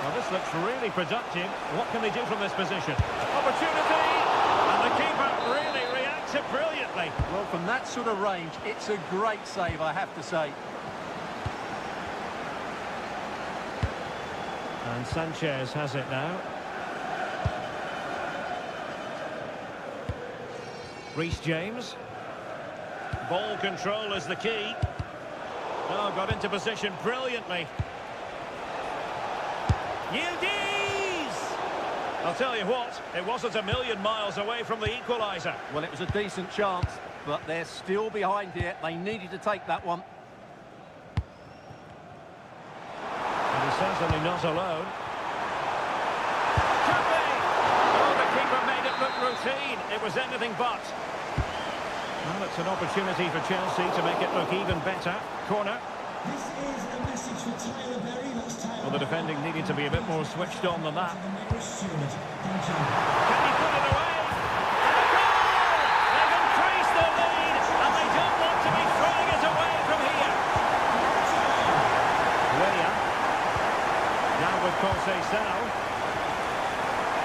Well, this looks really productive. What can they do from this position? Opportunity! And the keeper really reacts it brilliantly. Well, from that sort of range, it's a great save, I have to say. And Sanchez has it now. Reece James. Ball control is the key. Oh, got into position brilliantly. Yildiz! I'll tell you what, it wasn't a million miles away from the equaliser. Well, it was a decent chance, but they're still behind here. They needed to take that one. And he's certainly not alone. Gammi! Oh, the keeper made it look routine. It was anything but. Well, it's an opportunity for Chelsea to make it look even better. Corner. This is a message for Tyler Berry. That's Tyler. Well, the defending needed to be a bit more switched on than that. Thank you. Can he put it away? And a goal! They've increased their lead, and they don't want to be throwing it away from here. Weah. Now with Conceição.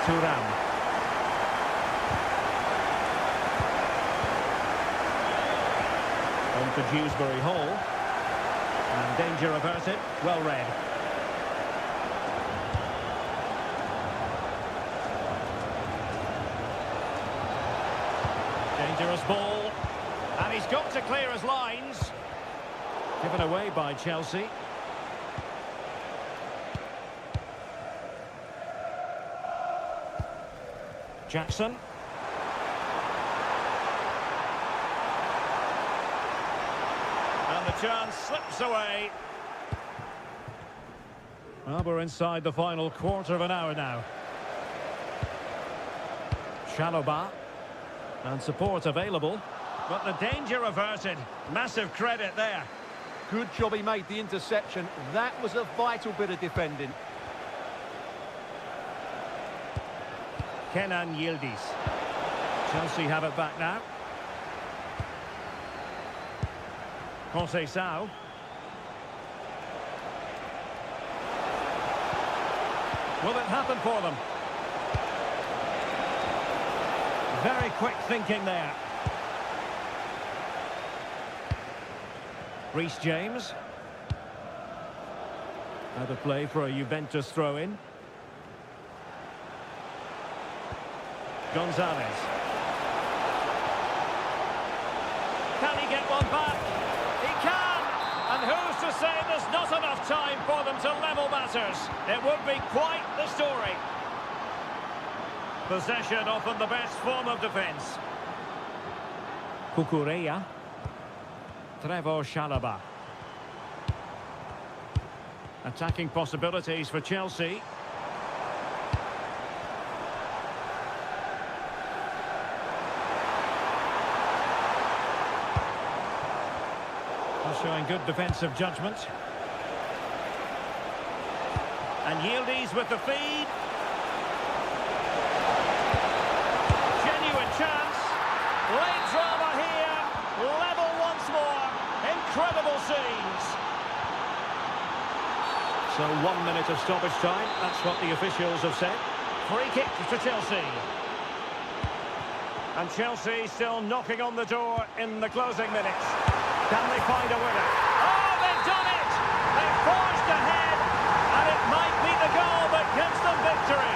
Turam. On to Dewsbury Hall. And danger averted. Well read. Dangerous ball. And he's got to clear his lines. Given away by Chelsea. Jackson. And the chance slips away. Well, we're inside the final quarter of an hour now. Chalobah. And support available. But the danger averted. Massive credit there. Good job he made the interception. That was a vital bit of defending. Kenan Yildiz. Chelsea have it back now. Conceição. Will it happen for them? Very quick thinking there. Reece James. Out of play for a Juventus throw-in. Gonzalez. he get one back? He can! And who's to say there's not enough time for them to level matters? It would be quite the story. Possession often the best form of defence. Kukureya. Trevor Chalobah. Attacking possibilities for Chelsea. Showing good defensive judgment. And Yildiz with the feed. Genuine chance. Late drama here. Level once more. Incredible scenes. So 1 minute of stoppage time. That's what the officials have said. Free kick to Chelsea. And Chelsea still knocking on the door in the closing minutes. Can they find a winner? Oh, they've done it! They've forged ahead, and it might be the goal that gives them victory.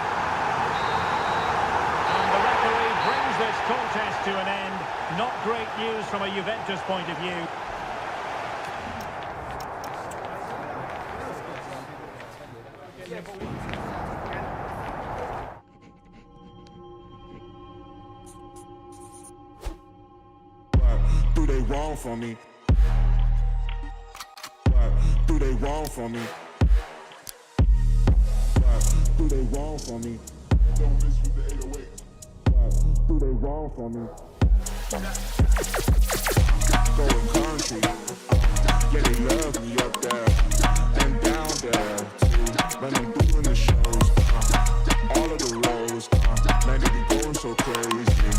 And the referee brings this contest to an end. Not great news from a Juventus point of view. Do they wrong for me? Do they wrong for me? Do they wrong for me? Don't miss with the 808. Do they wrong for me? Going country. Yeah, they love me up there and down there too. When I'm doing the shows, all of the roads, man, they be going so crazy.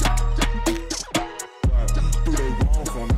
Do they wrong for me?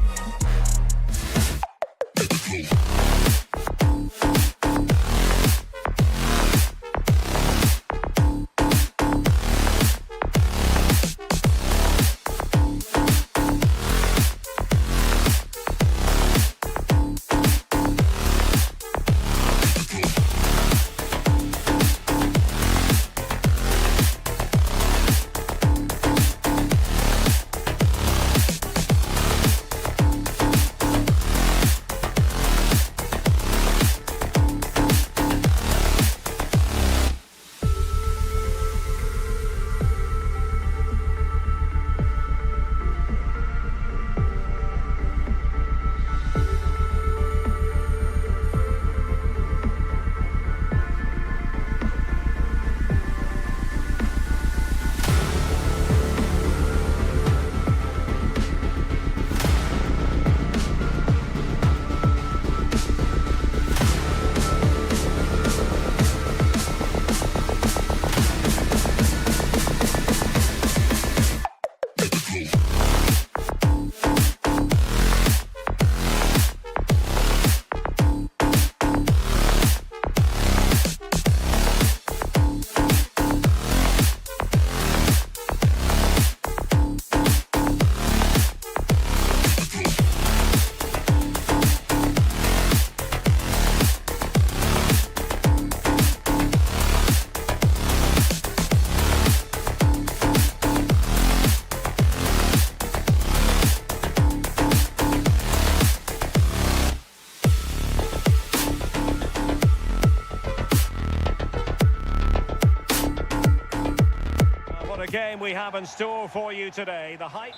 Game we have in store for you today. The hype.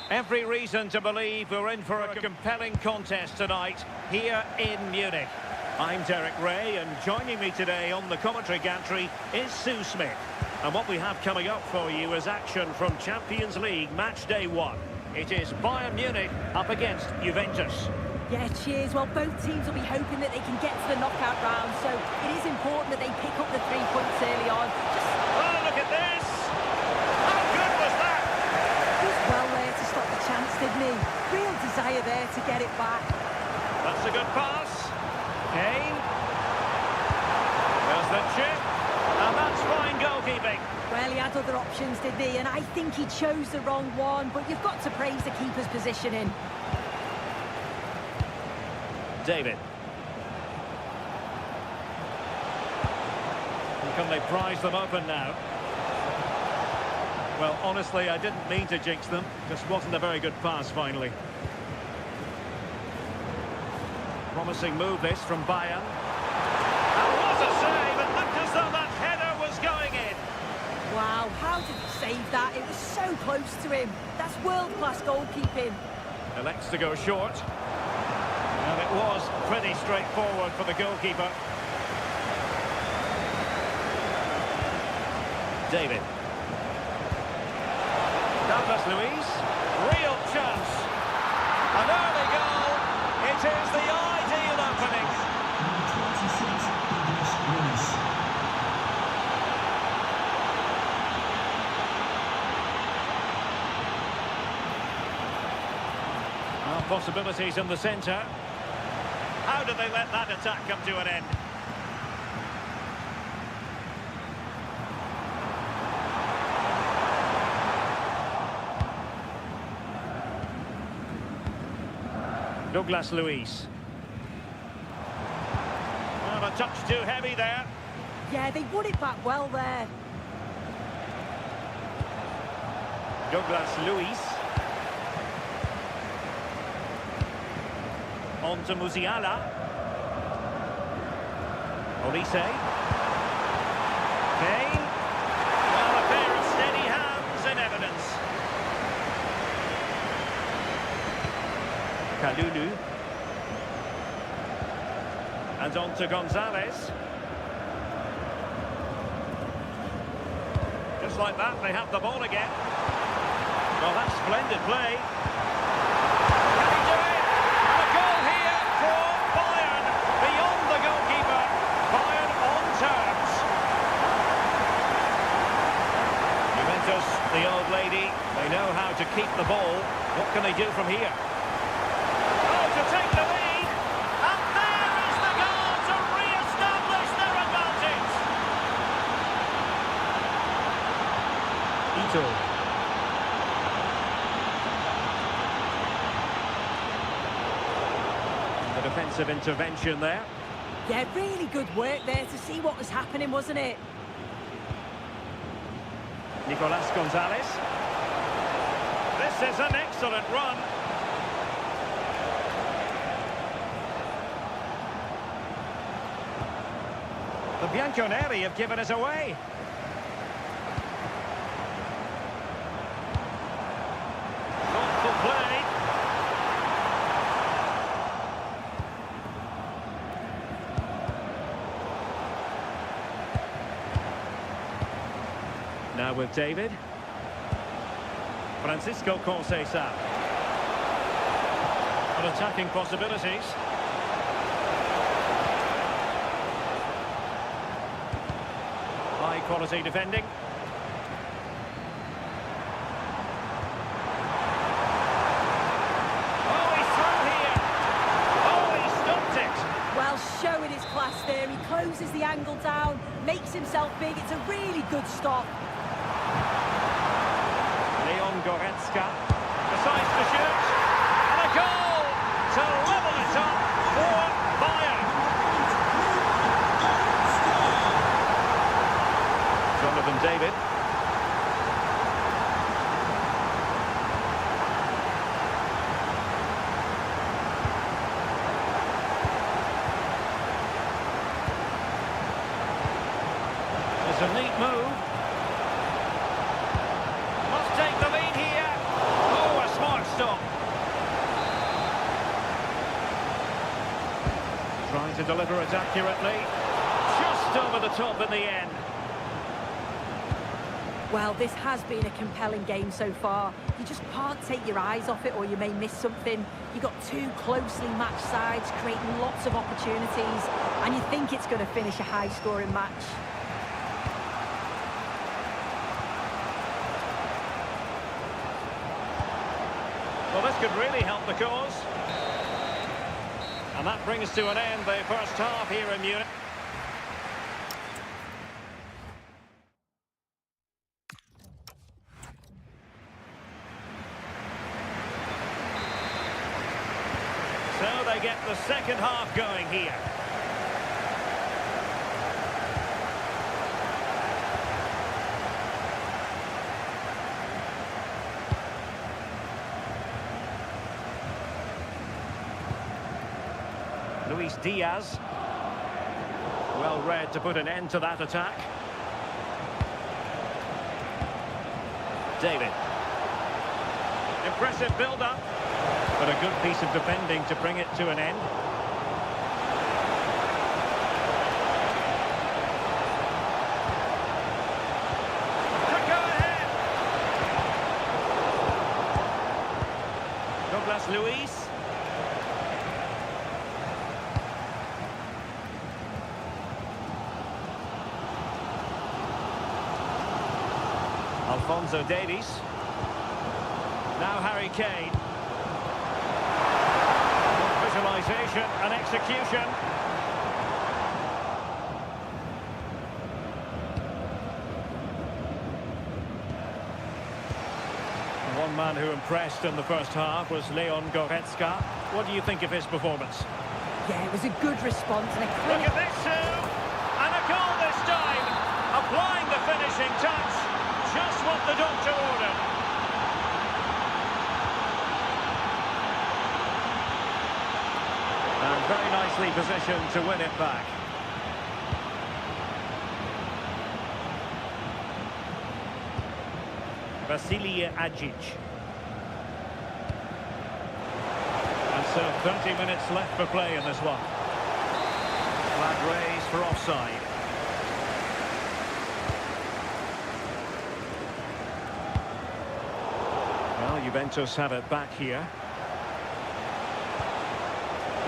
Every reason to believe we're in for a compelling contest tonight here in Munich. I'm Derek Ray, and joining me today on the commentary gantry is Sue Smith. And what we have coming up for you is action from Champions League match day 1. It is Bayern Munich up against Juventus. Yeah, cheers. Well, both teams will be hoping that they can get to the knockout round, so it is important that they pick up the 3 points early on. Oh, look at this! Well there to stop the chance, didn't he? Real desire there to get it back. That's a good pass. Kane. There's the chip. And that's fine goalkeeping. Well, he had other options, didn't he? And I think he chose the wrong one, but you've got to praise the keeper's positioning. David. And can they prise them open now? Well, honestly, I didn't mean to jinx them. Just wasn't a very good pass, finally. Promising move this from Bayern. And what a save! It looked as though that header was going in. Wow, how did he save that? It was so close to him. That's world-class goalkeeping. Elects to go short. And it was pretty straightforward for the goalkeeper. David. Douglas Luiz. Real chance. An early goal. It is the ideal opening. Number 26, Douglas Luiz. Well, possibilities in the centre. How do they let that attack come to an end? Douglas Luiz. Well, a touch too heavy there. Yeah, they won it back well there. Douglas Luiz. On to Musiala. Olise. Kane. Well, a pair of steady hands in evidence. Kalulu. And on to Gonzalez. Just like that, they have the ball again. Well, that's splendid play. Can he do it? And a goal here for Bayern. Beyond the goalkeeper. Bayern on terms. Juventus, the old lady, they know how to keep the ball. What can they do from here? Oh, to take the lead. And there is the goal to re-establish their advantage. Ito. The defensive intervention there. Yeah, really good work there to see what was happening, wasn't it? Nicolas Gonzalez. This is an excellent run. The Bianconeri have given us away. Thoughtful play. Now with David. Francisco Conceição. And attacking possibilities. High quality defending. Oh, he's through here. Oh, he stopped it. Well, showing his class there. He closes the angle down, makes himself big. It's a really good stop. Leon Goretzka decides to shoot. And a goal to level it up for Bayern. Jonathan David. It's a neat move. Must take the lead here. Oh, a smart stop. Trying to deliver it accurately. Just over the top in the end. Well, this has been a compelling game so far. You just can't take your eyes off it or you may miss something. You've got two closely matched sides creating lots of opportunities and you think it's going to finish a high-scoring match. Well, this could really help the cause. And that brings to an end the first half here in Munich. So they get the second half going here. Luis Diaz. Well read to put an end to that attack. David. Impressive build-up. But a good piece of defending to bring it to an end. Could go ahead. Douglas Luiz. Alphonso Davies. Now Harry Kane. Visualisation and execution. One man who impressed in the first half was Leon Goretzka. What do you think of his performance? Yeah, it was a good response and a Look clinic. at this, Sue! And a goal this time! Applying the finishing touch. Just what the doctor ordered. And very nicely positioned to win it back. Vasilije Ajic. And so 30 minutes left for play in this one. Flag raised for offside. Well, Juventus have it back here.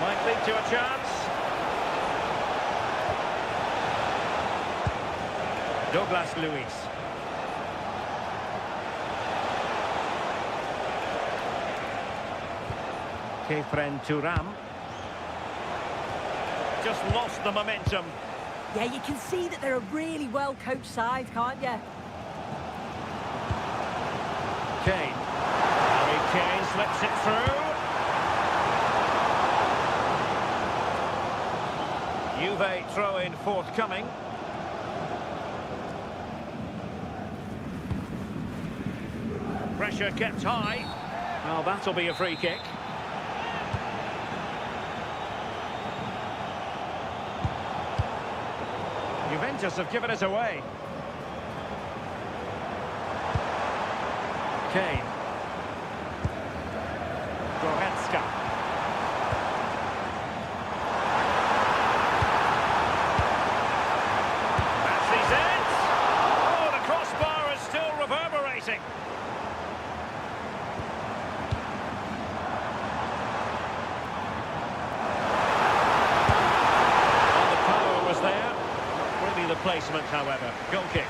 Might lead to a chance. Douglas Luiz. Kefren Turam. Just lost the momentum. Yeah, you can see that they're a really well-coached side, can't you? Kane. Harry Kane slips it through. Juve throw-in forthcoming. Pressure kept high. Well, that'll be a free kick. Juventus have given it away. Kane. Goretzka. That's his it. Oh, the crossbar is still reverberating. Well, the power was there. Not really the placement, however. Goal kick.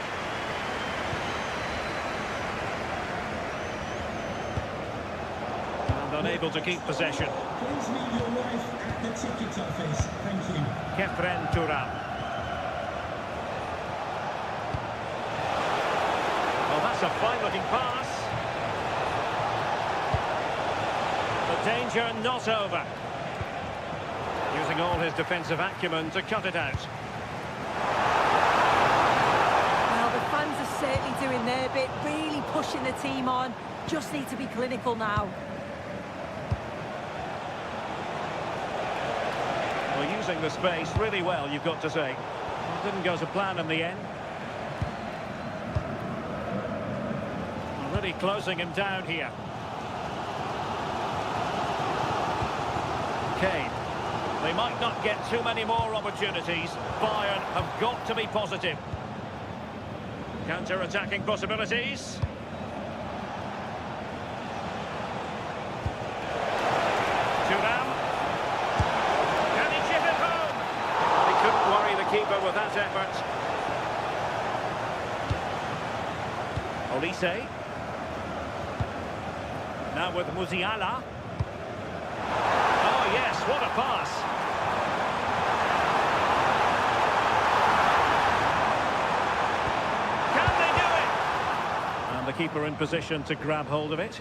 Unable to keep possession. Please meet your wife at the ticket office. Thank you. Kefren Turam. Well, that's a fine-looking pass. The danger not over. Using all his defensive acumen to cut it out. Well, the fans are certainly doing their bit, really pushing the team on. Just need to be clinical now. Well, using the space really well, you've got to say. It didn't go to plan in the end. Really closing him down here. Kane. They might not get too many more opportunities. Bayern have got to be positive. Counter-attacking possibilities. Turam. Can he chip it home? He couldn't worry the keeper with that effort. Olise. Now with Musiala. Oh yes, what a pass. Can they do it? And the keeper in position to grab hold of it.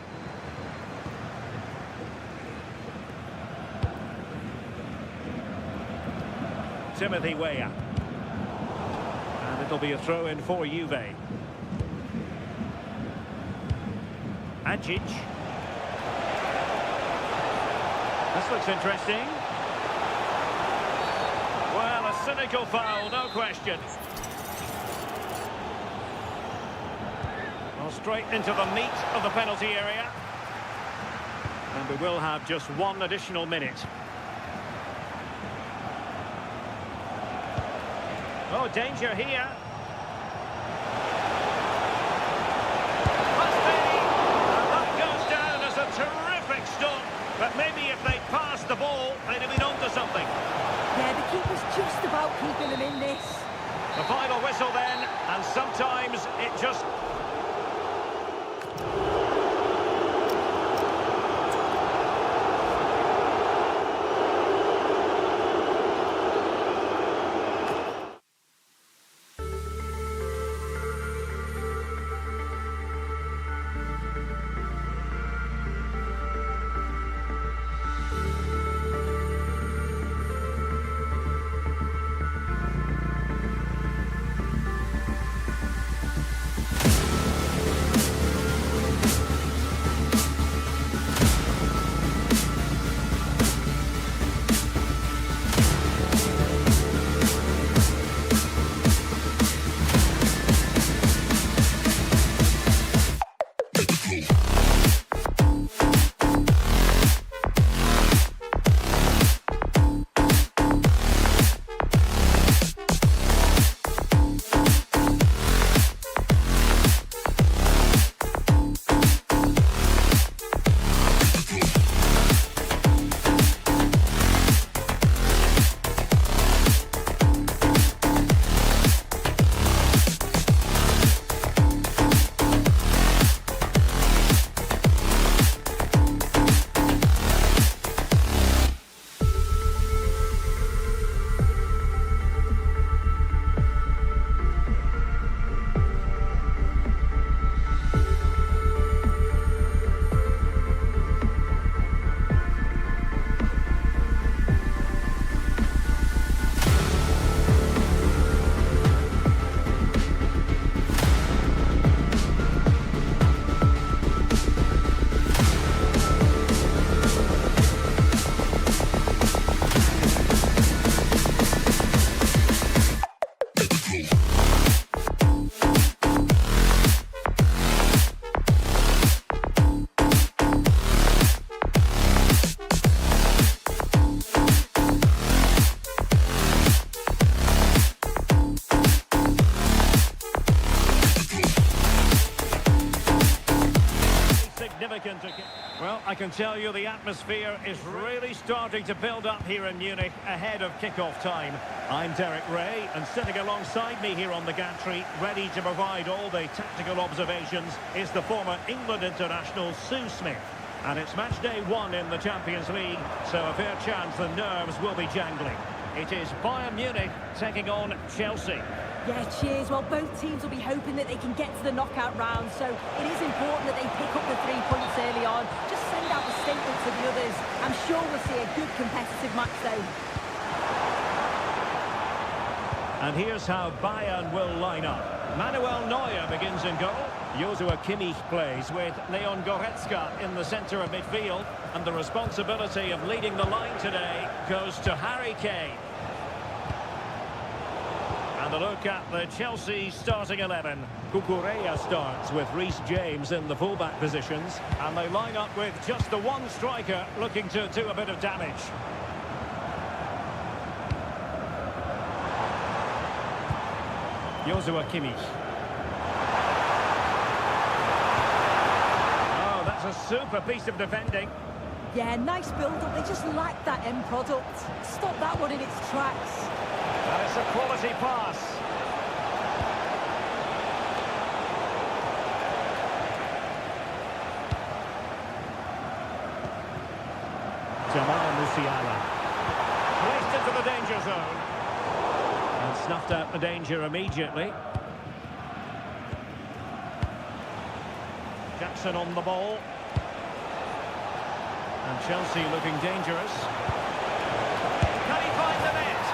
Timothy Weah. And it'll be a throw-in for Juve. Ajic. This looks interesting. technical foul, no question. Well, straight into the meat of the penalty area. And we will have just one additional minute. Oh, danger here. Must be. And that goes down as a terrific stop. But maybe if they'd passed the ball, they'd have been onto something. Yeah, the keeper's just about keeping them in this. The final whistle then, and sometimes it just... Well, I can tell you the atmosphere is really starting to build up here in Munich ahead of kick-off time. I'm Derek Ray, and sitting alongside me here on the gantry, ready to provide all the tactical observations, is the former England international Sue Smith. And it's match day 1 in the Champions League, so a fair chance the nerves will be jangling. It is Bayern Munich taking on Chelsea. Yeah, cheers. Well, both teams will be hoping that they can get to the knockout round, so it is important that they pick up the 3 points early on. Just send out a statement to the others. I'm sure we'll see a good competitive match, though. And here's how Bayern will line up. Manuel Neuer begins in goal. Joshua Kimmich plays with Leon Goretzka in the centre of midfield. And the responsibility of leading the line today goes to Harry Kane. And a look at the Chelsea starting 11. Cucurella starts with Reece James in the fullback positions. And they line up with just the one striker looking to do a bit of damage. Joshua Kimmich. Oh, that's a super piece of defending. Yeah, nice build-up. They just lack that end product. Stop that one in its tracks. And it's a quality pass. Jamal Musiala. Placed into the danger zone. And snuffed out the danger immediately. Jackson on the ball. And Chelsea looking dangerous. Can he find the net?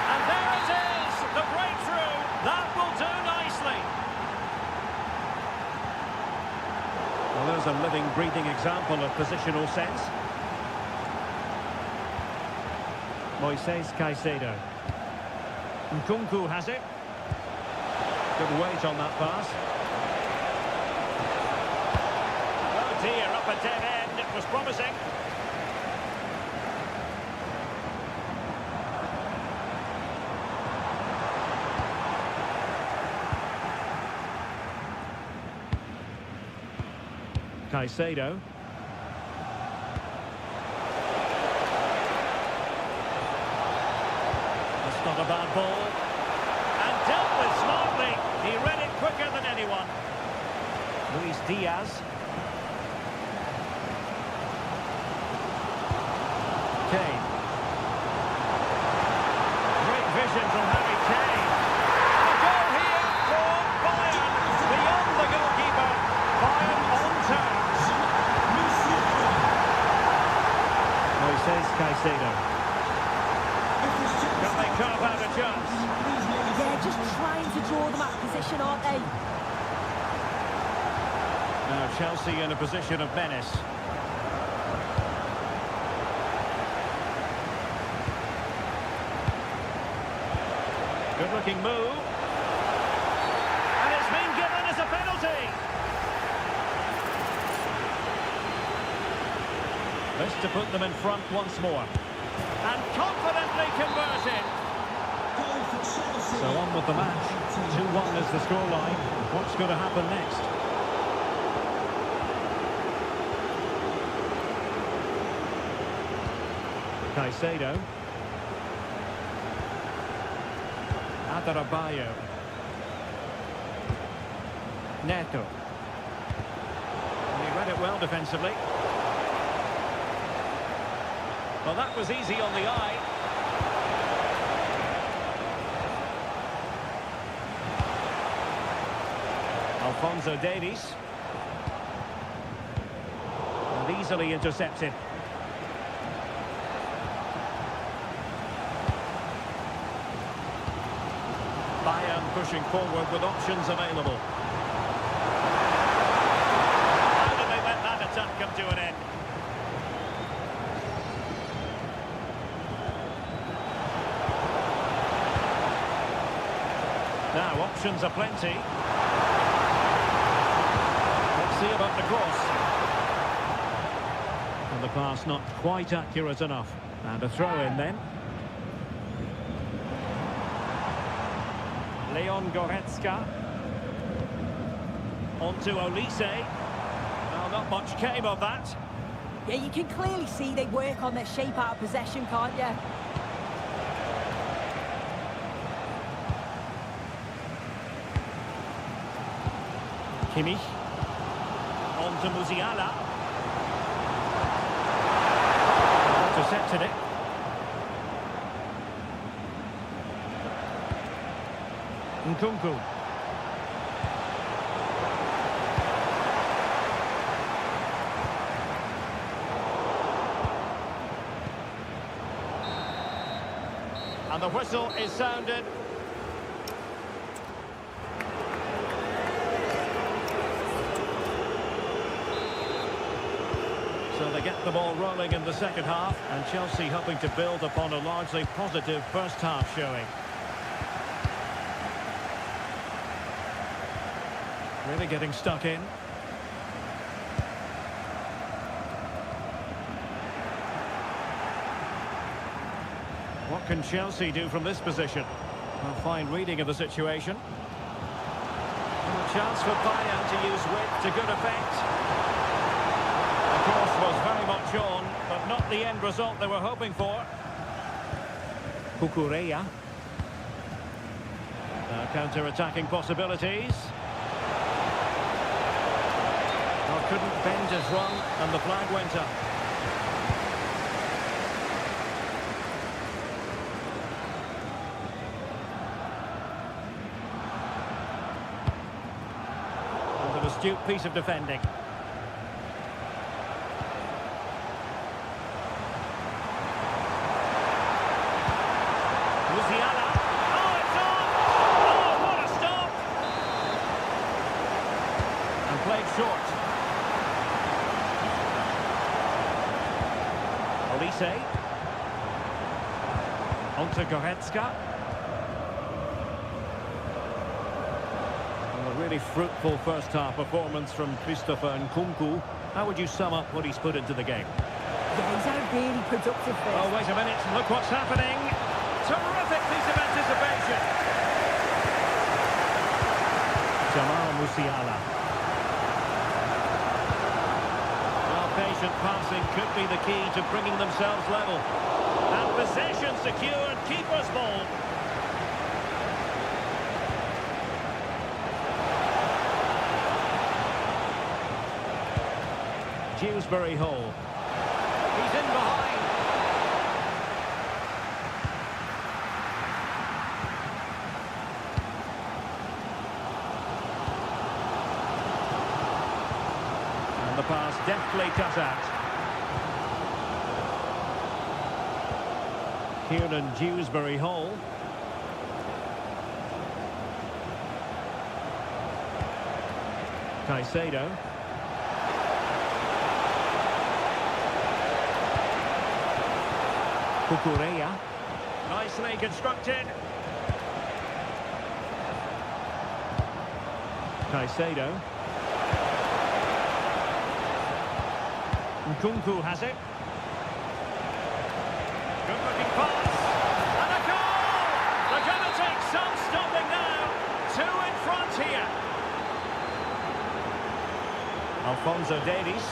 And there it is! The breakthrough! That will do nicely! Well, there's a living, breathing example of positional sense. Moises Caicedo. Nkunku has it. Good weight on that pass. Oh dear, up a dead end. It was promising. Caicedo. That's not a bad ball. And dealt with smartly. He read it quicker than anyone. Luis Diaz. Kane. Great vision from Harry Kane. A goal here for Bayern. Beyond the goalkeeper. Bayern on terms. Moises Caicedo. Can they carve out a chance? They're just trying to draw them out of position, aren't they? Now Chelsea in a position of menace. Good looking move. And it's been given as a penalty. This to put them in front once more. And confidently converted. So on with the match. 2-1 is the scoreline. What's going to happen next? Caicedo. Adarabioyo. Neto. And he read it well defensively. Well, that was easy on the eye. Alphonso Davies. And easily intercepted. Bayern pushing forward with options available. How did they let that attack come to an end? Now, options are plenty. Let's see about the cross. And the pass not quite accurate enough. And a throw in then. Leon Goretzka. On to Olise. Well, not much came of that. Yeah, you can clearly see they work on their shape out of possession, can't you? Kimmich. On to Musiala. Intercepted it. Nkunku. And the whistle is sounded. So they get the ball rolling in the second half, and Chelsea hoping to build upon a largely positive first half showing. Really getting stuck in. What can Chelsea do from this position? A fine reading of the situation. And a chance for Bayern to use width to good effect. The course was very much on, but not the end result they were hoping for. Cucurella. Counter-attacking possibilities. Couldn't bend his run, and the flag went up. And an astute piece of defending. Musiala. Oh, it's on! Oh, what a stop! And played short. Olise. On to Goretzka. really fruitful first-half performance from Christopher Nkunku. How would you sum up what he's put into the game? Yeah, he's had a really productive first. Oh, wait a minute. Look what's happening. Terrific piece of anticipation. Jamal Musiala. Well, patient passing could be the key to bringing themselves level. And possession secured. Keeper's ball. Dewsbury Hall. He's in behind. And the pass deftly cut out. Kieran Dewsbury Hall. Caicedo. Cucurella. Nicely constructed. Caicedo. Nkunku has it. Good looking pass. And a goal! They're going to take some stopping now. 2 in front here. Alphonso Davies.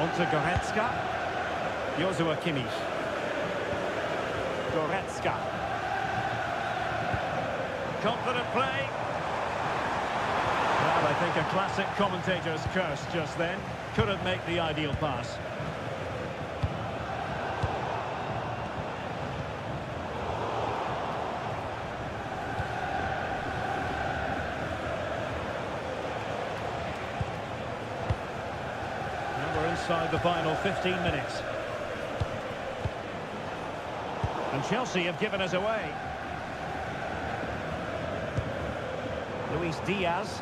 Onto Goretzka. Joshua Kimmich. Goretzka. Confident play. Well, I think a classic commentator's curse just then. Couldn't make the ideal pass. Inside the final 15 minutes. And Chelsea have given us away. Luis Diaz.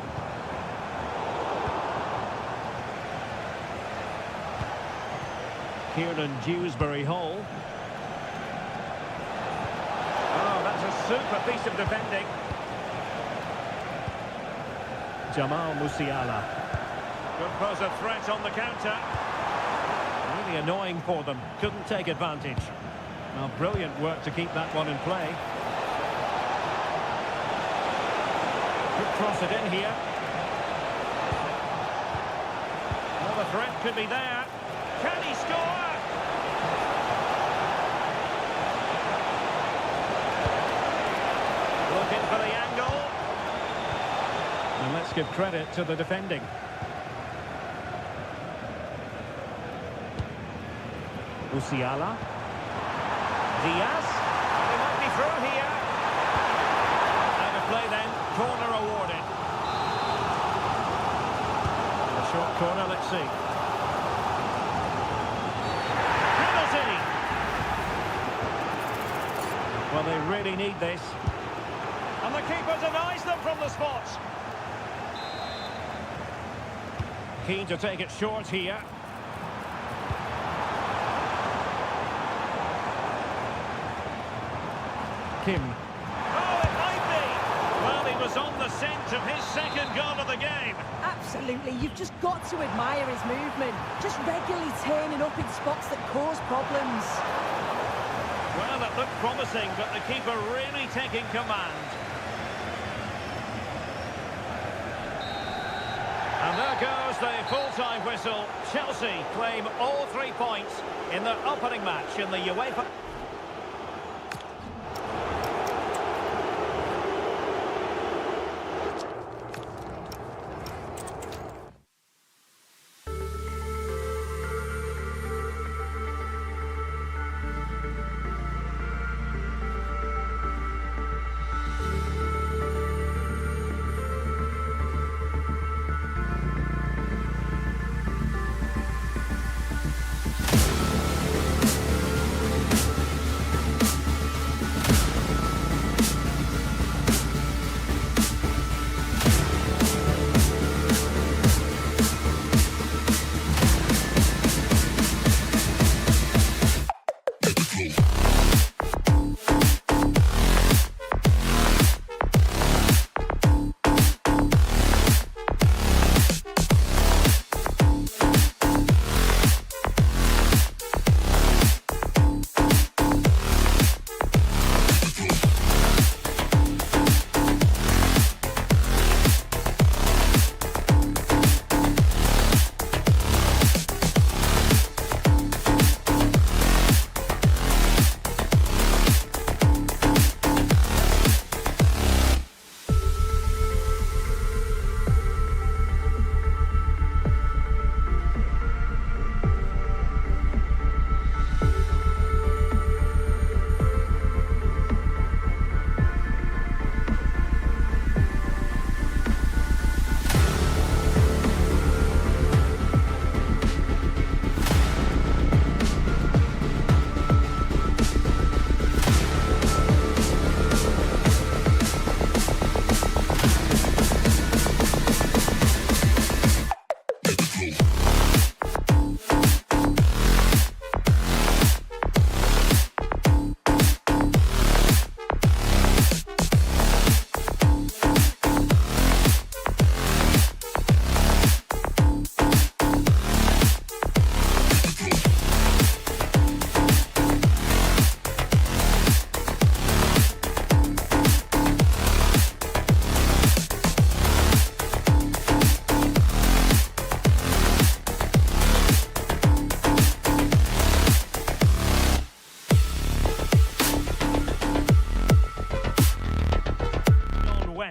Kieran Dewsbury Hall. Oh, that's a super piece of defending. Jamal Musiala. Could pose a threat on the counter. Really annoying for them. Couldn't take advantage. Well, brilliant work to keep that one in play. Could cross it in here. Well, the threat could be there. Can he score? Looking for the angle. And let's give credit to the defending. Musiala. Diaz. He might be through here. Out of play then. Corner awarded. A short corner, let's see. Penalty! Well, they really need this. And the keeper denies them from the spot. Keen to take it short here. Kim. Oh, it might be! Well, he was on the scent of his second goal of the game. Absolutely, you've just got to admire his movement. Just regularly turning up in spots that cause problems. Well, it looked promising, but the keeper really taking command. And there goes the full-time whistle. Chelsea claim all 3 points in their opening match in the UEFA...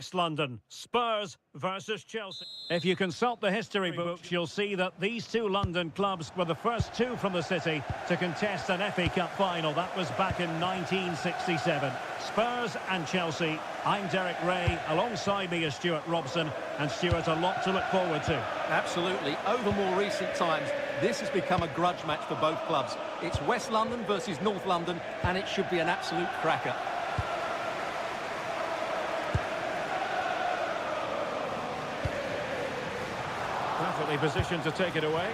West London, Spurs versus Chelsea. If you consult the history books, you'll see that these two London clubs were the first two from the city to contest an FA Cup final. That was back in 1967. Spurs and Chelsea. I'm Derek Ray. Alongside me is Stuart Robson. And Stuart, a lot to look forward to. Absolutely. Over more recent times, this has become a grudge match for both clubs. It's West London versus North London, and it should be an absolute cracker. Perfectly positioned to take it away.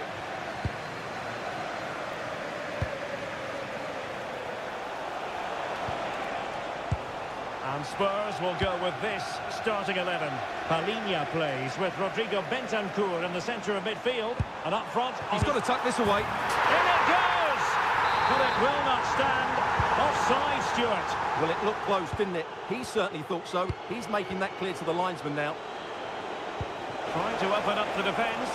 And Spurs will go with this starting 11. Palhinha plays with Rodrigo Bentancur in the centre of midfield. And up front... He's got to tuck this away. In it goes! But it will not stand. Offside, Stuart. Well, it looked close, didn't it? He certainly thought so. He's making that clear to the linesman now. Trying to open up the defence.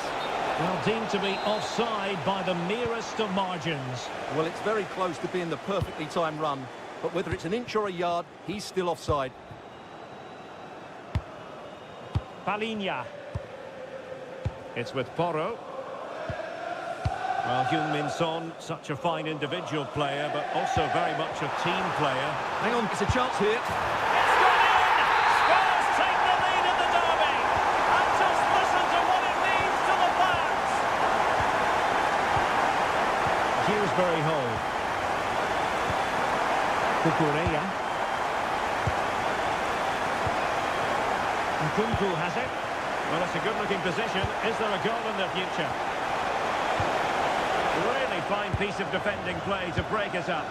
Well, deemed to be offside by the merest of margins. Well, it's very close to being the perfectly timed run. But whether it's an inch or a yard, he's still offside. Palhinha. It's with Porro. Well, Heung-min Son, such a fine individual player, but also very much a team player. Hang on, it's a chance here. It's gone in! Spurs take the lead in the derby! And just listen to what it means to the fans! Dewsbury Hall. Cucurella. Nkunku has it. Well, it's a good-looking position. Is there a goal in the future? Really fine piece of defending play to break us up.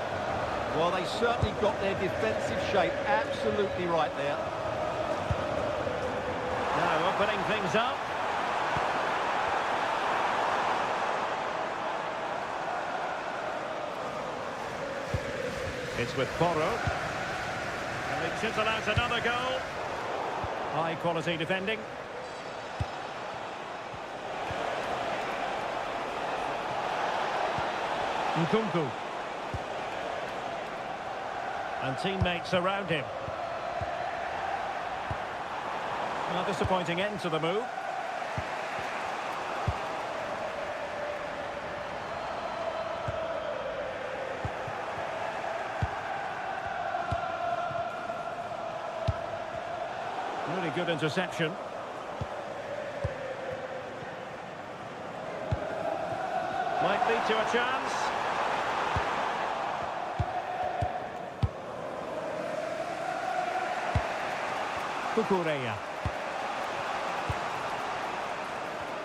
Well, they certainly got their defensive shape absolutely right there. Now opening things up. It's with Porro. And they chisel out another goal. High quality defending. Nkunku. And teammates around him. Well, disappointing end to the move. Really good interception. Might lead to a chance. Cucurella.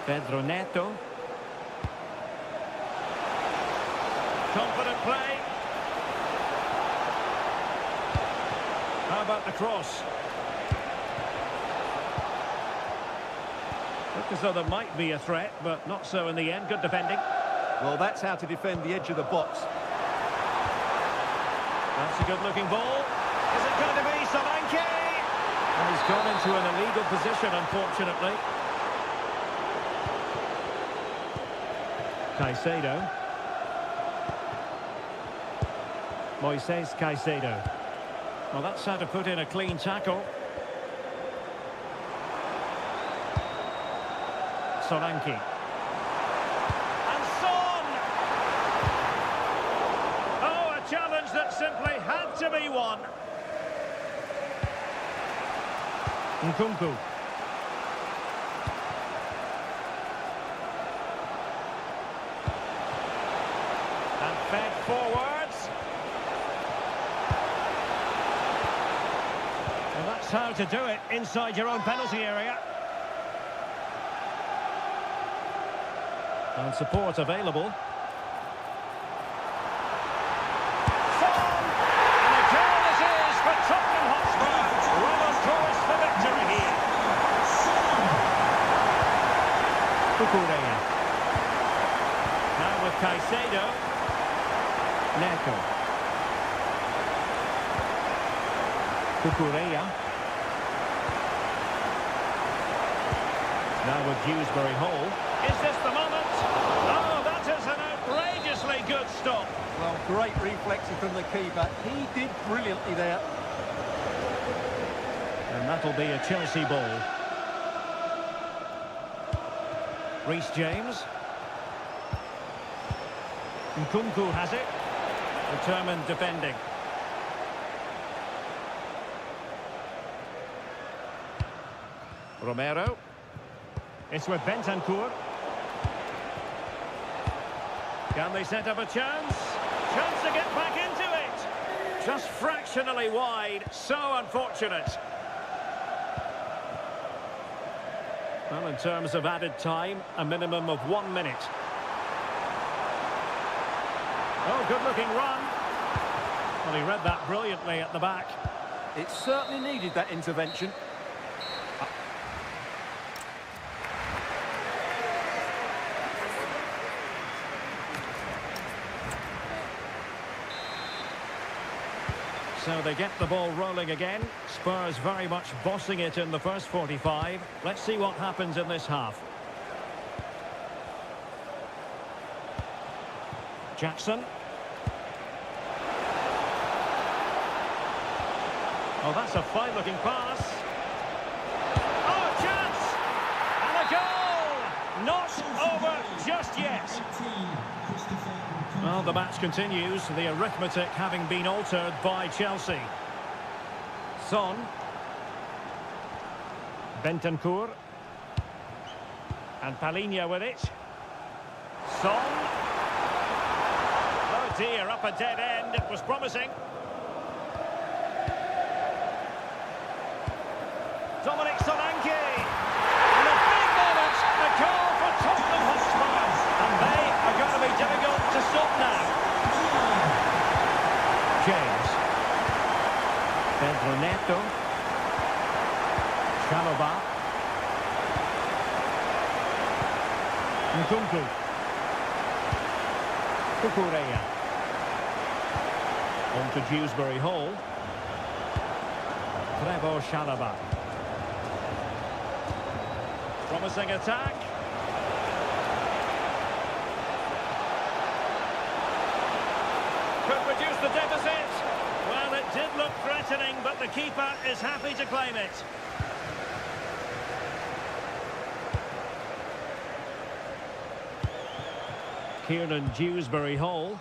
Pedro Neto. Confident play. How about the cross? Looked as though there might be a threat, but not so in the end. Good defending. Well, that's how to defend the edge of the box. That's a good-looking ball. Is it going to be Solanke? And he's gone into an illegal position, unfortunately. Caicedo. Moises Caicedo. Well, that's how to put in a clean tackle. Solanke. And Son! Oh, a challenge that simply had to be won. Nkunku. And fed forwards. And that's how to do it inside your own penalty area. And support available. Son! And a goal it is for Tottenham Hotspur. Well on course for victory here. Cucurella. Now with Caicedo. Neto. Cucurella. Now with Dewsbury Hall. Is this the moment? Oh, that is an outrageously good stop. Well, great reflexes from the keeper. He did brilliantly there. And that'll be a Chelsea ball. Reece James. Nkunku has it. Determined defending. Romero. It's with Bentancur. Can they set up a chance? Chance to get back into it. Just fractionally wide. So unfortunate. Well, in terms of added time, a minimum of 1 minute. Oh, good-looking run. Well, he read that brilliantly at the back. It certainly needed that intervention. So they get the ball rolling again. Spurs very much bossing it in the first 45. Let's see what happens in this half. Jackson. Oh, that's a fine-looking pass. Oh, chance! And a goal! Not over just yet. Well, the match continues, the arithmetic having been altered by Chelsea. Son. Bentancur. And Palhinha with it. Son. Oh dear, up a dead end. It was promising. Dominic Solanke. And a big moment. A goal for Tottenham Hotspurs. And they are going to be difficult to stop now. James. Pedro Neto. Chalobah. Nkunku. Cucurella. On to Dewsbury Hall. Trevor Chalobah. Promising attack. Could reduce the deficit. Well, it did look threatening, but the keeper is happy to claim it. Kieran Dewsbury Hall.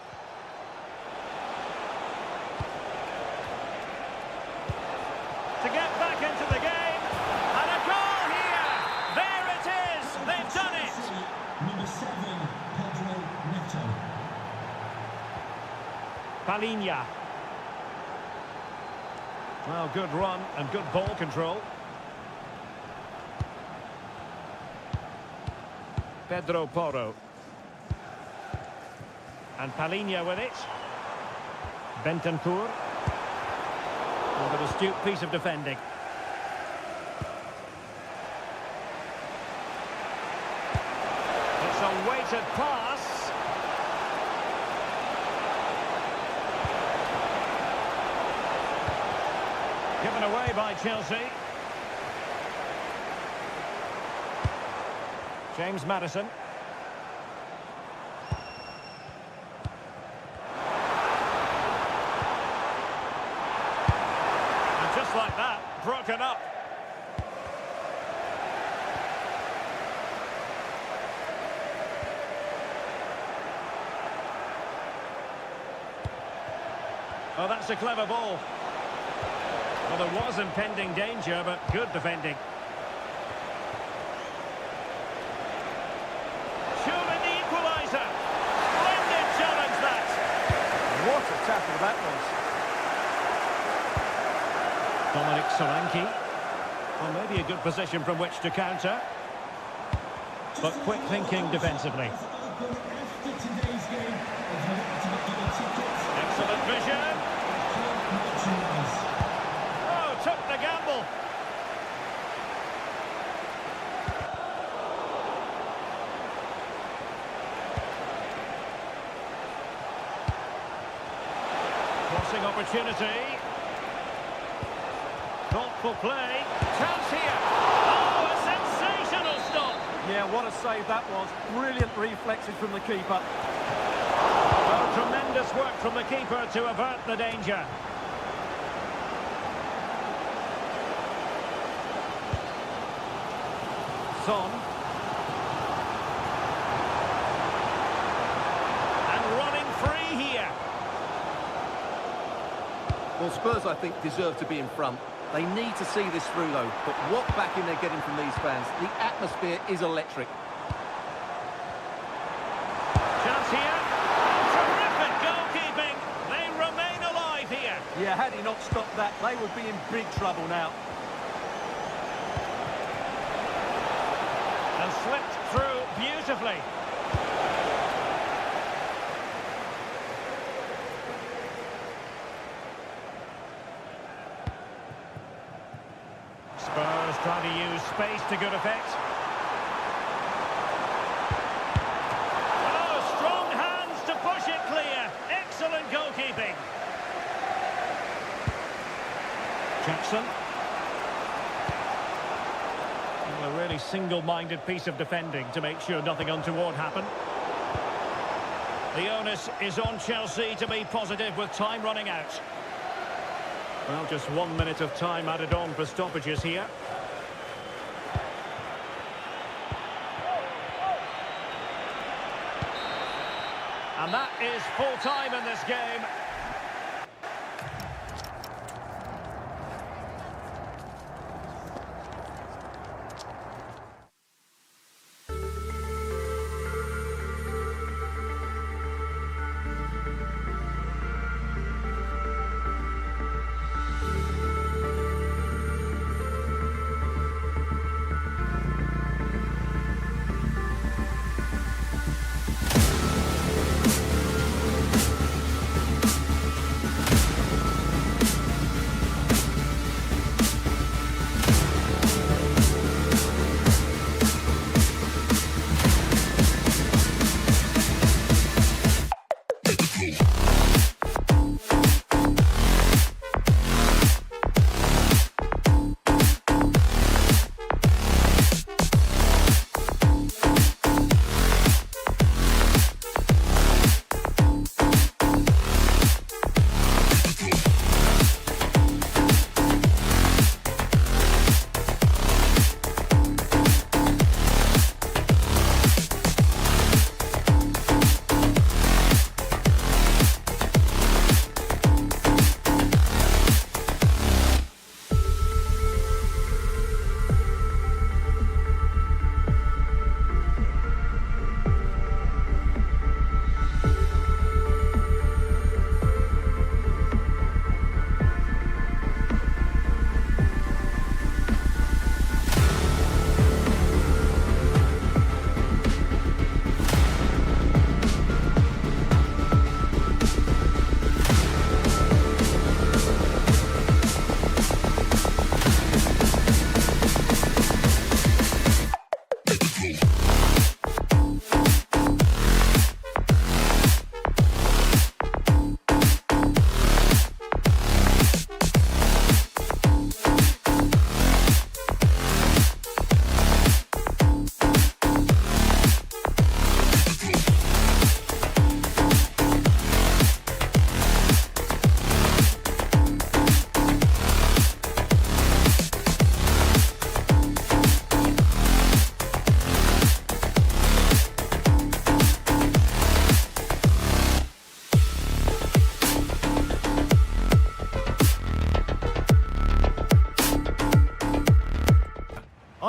To get back into the game. And a goal here. There it is. They've done it. Number 7, Pedro Neto. Palhinha. Well, good run and good ball control. Pedro Porro. And Palhinha with it. Bentancur. With an astute piece of defending. It's a weighted pass. Given away by Chelsea. James Maddison. And just like that, broken up. Oh, that's a clever ball. Well, there was impending danger, but good defending. Surely the equaliser. Splendid challenge, that. What a tackle that was. Dominic Solanke. Well, maybe a good position from which to counter. But quick thinking defensively. Excellent vision. Oh, took the gamble. Crossing opportunity. Thoughtful play. Chance here. Oh, a sensational stop. Yeah, what a save that was. Brilliant reflexes from the keeper. Well, tremendous work from the keeper to avert the danger. gets on. And running free here. Well, Spurs, I think, deserve to be in front. They need to see this through, though. But what backing they're getting from these fans. The atmosphere is electric. Chance here. Terrific goalkeeping. They remain alive here. Yeah, had he not stopped that, they would be in big trouble now. And slipped through beautifully. Spurs trying to use space to good effect. Oh, strong hands to push it clear. Excellent goalkeeping. Jackson. Well, a really single-minded piece of defending to make sure nothing untoward happened. The onus is on Chelsea to be positive with time running out. Well, just 1 minute of time added on for stoppages here. And that is full time in this game.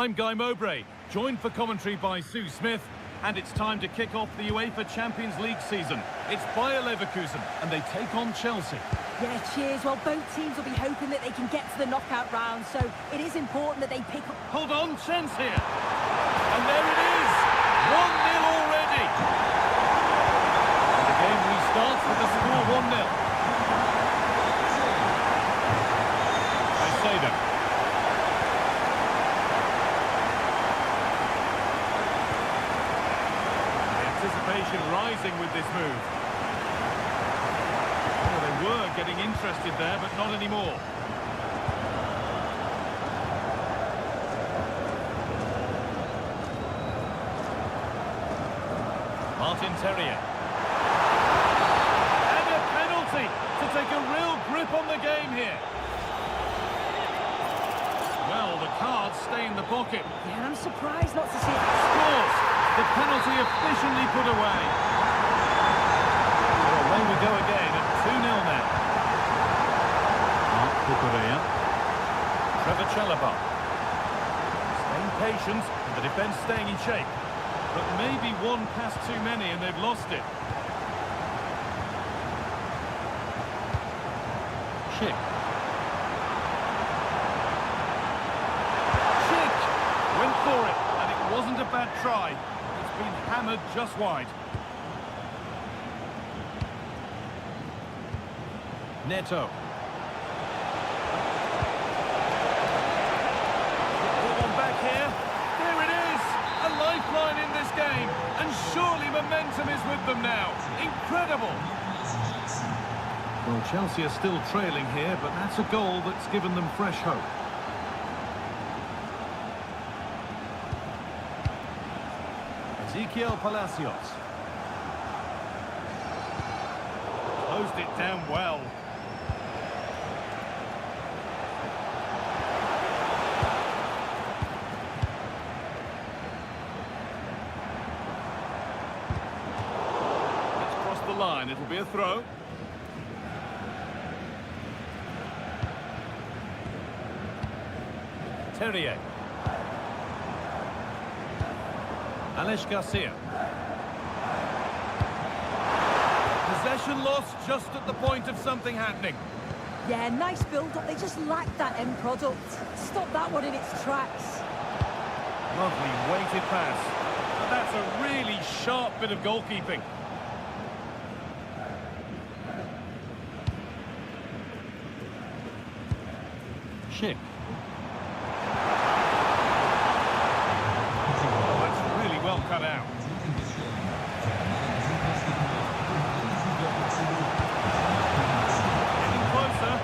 I'm Guy Mowbray, joined for commentary by Sue Smith, and it's time to kick off the UEFA Champions League season. It's Bayer Leverkusen, and they take on Chelsea. Yeah, cheers. Well, both teams will be hoping that they can get to the knockout round, so it is important that they pick up... Hold on, chance here. And there it is! 1-0 already. The game restarts with the score 1-0. I say that. Anticipation rising with this move. Oh, they were getting interested there, but not anymore. Martin Terrier. And a penalty to take a real grip on the game here. Well, the cards stay in the pocket. Yeah, I'm surprised not to see it. Scores! The penalty efficiently put away. So away we go again at 2-0 now. Mark Cucurella. Trevor Chalobah. Staying patient, and the defence staying in shape. But maybe one pass too many and they've lost it. Schick. Went for it, and it wasn't a bad try. It's been hammered just wide. Neto. Put one back here. There it is! A lifeline in this game, and surely momentum is with them now. Incredible! Well, Chelsea are still trailing here, but that's a goal that's given them fresh hope. Ezequiel Palacios. Closed it down well. It's crossed the line. It'll be a throw. Terrier. Alex Garcia. Possession lost just at the point of something happening. Yeah, nice build-up. They just lacked that end product. Stop that one in its tracks. Lovely weighted pass. And that's a really sharp bit of goalkeeping. Schick. Cut out. Getting closer.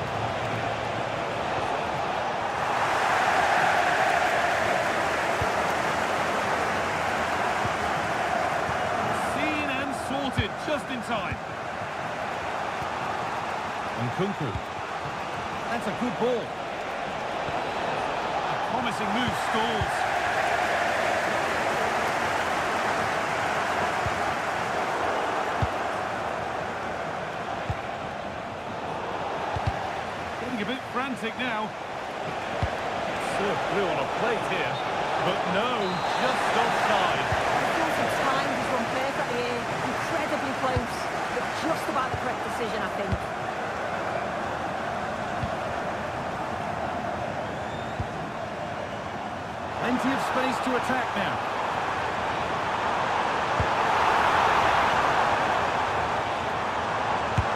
Seen and sorted just in time. And Nkunku. That's a good ball. A promising move stalls. A bit frantic now. Served through on a plate here, but no, just offside. The time has run perfectly here, incredibly close, but just about the correct decision, I think. Plenty of space to attack now.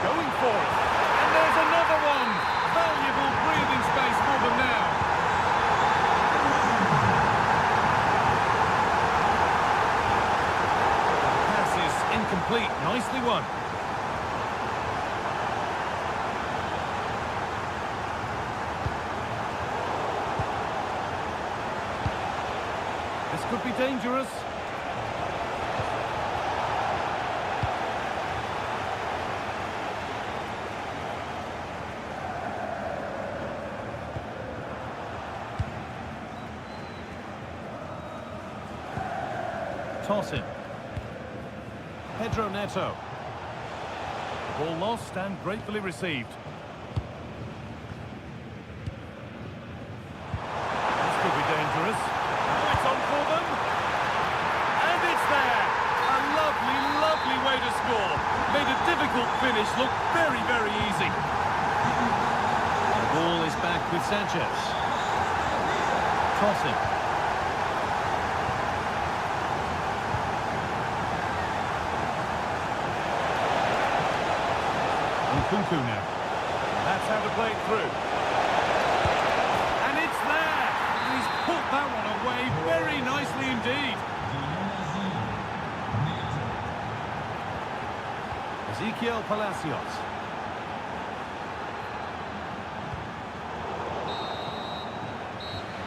Going for it, and there's another one. Valuable breathing space for them now. The pass is incomplete. Nicely won. This could be dangerous. Toss in. Pedro Neto. Ball lost and gratefully received. This could be dangerous. Oh, it's on for them. And it's there. A lovely, lovely way to score. Made a difficult finish look very, very easy. The ball is back with Sanchez. Toss in. Nkunku now. That's how to play it through. And it's there! He's put that one away very nicely indeed. Ezequiel Palacios.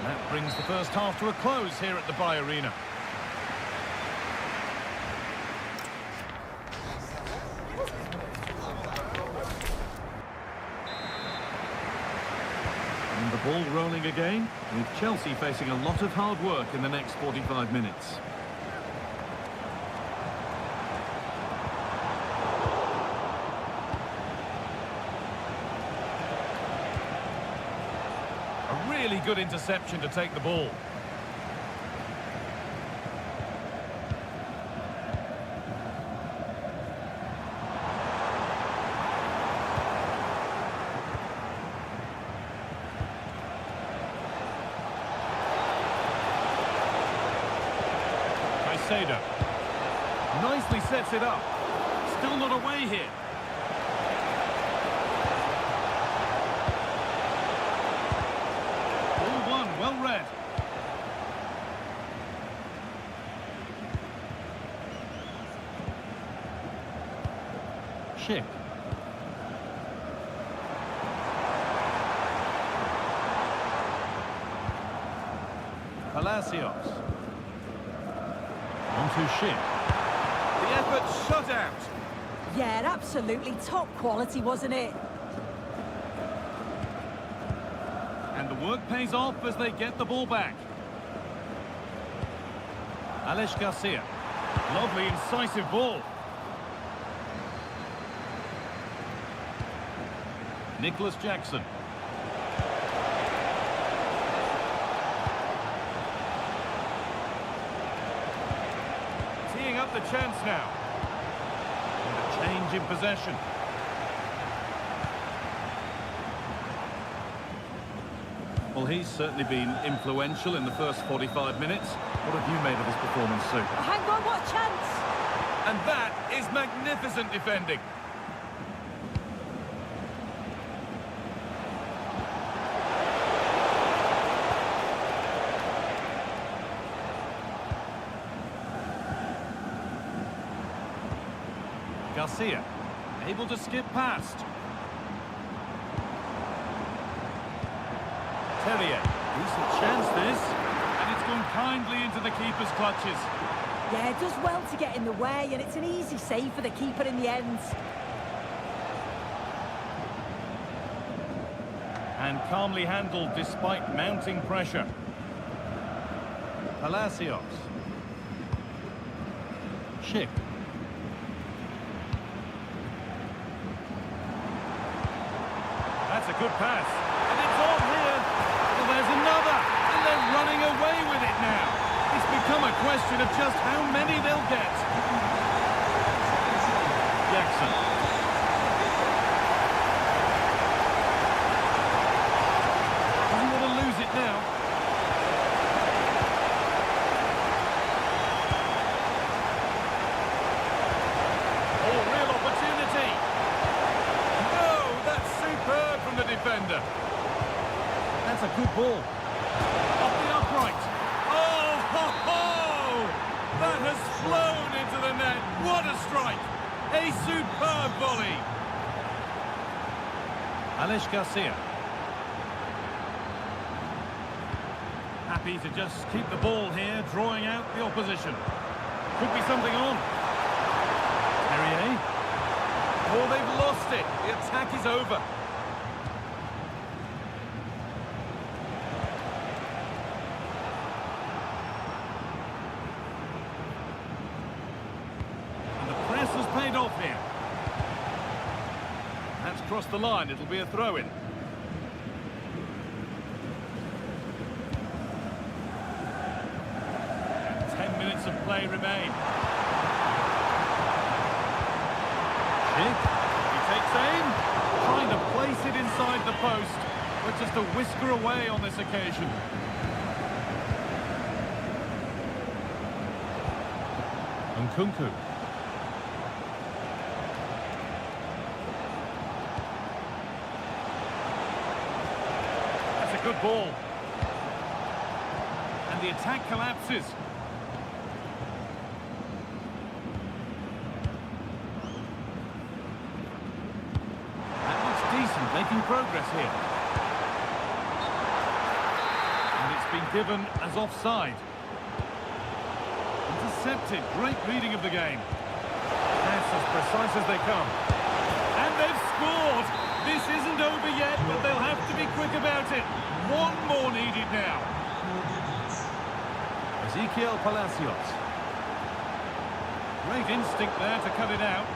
That brings the first half to a close here at the BiBiB. ball rolling again, with Chelsea facing a lot of hard work in the next 45 minutes. A really good interception to take the ball. Nicely sets it up. Still not away here. All one, well read. Schick. Palacios. Onto Schick. The effort shut out. Yeah, absolutely top quality, wasn't it? And the work pays off as they get the ball back. Alex Garcia. Lovely, incisive ball. Nicholas Jackson. Teeing up the chance now. And a change in possession. Well, he's certainly been influential in the first 45 minutes. What have you made of his performance, Sue? Hang on, what a chance! And that is magnificent defending. Garcia, able to skip past. Terrier, decent chance this, and it's gone kindly into the keeper's clutches. Yeah, it does well to get in the way, and it's an easy save for the keeper in the end. And calmly handled despite mounting pressure. Palacios. Schick. That's a good pass. And it's on here. Well, there's another. And they're running away with it now. It's become a question of just how many they'll get. Jackson. Doesn't want to lose it now. Oh, real opportunity. No, that's superb from the defender. That's a good ball. Off the upright. Oh, ho, ho! That has flown into the net. What a strike. A superb volley. Alex Garcia. Happy to just keep the ball here, drawing out the opposition. Could be something on. Terrier. Oh, they've lost it. The attack is over. And the press has paid off here. That's crossed the line. It'll be a throw-in. Of play remain. Schick. He takes aim, trying to place it inside the post, but just a whisker away on this occasion. Nkunku. That's a good ball. And the attack collapses. Making progress here. And it's been given as offside. Intercepted. Great reading of the game. That's as precise as they come. And they've scored. This isn't over yet, but they'll have to be quick about it. one more needed now. Ezekiel Palacios. Great instinct there to cut it out.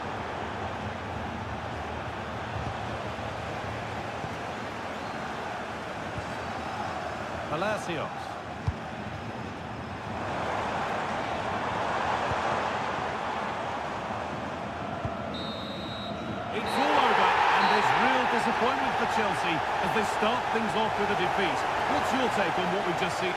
Palacios. It's all over, and there's real disappointment for Chelsea as they start things off with a defeat. What's your take on what we've just seen?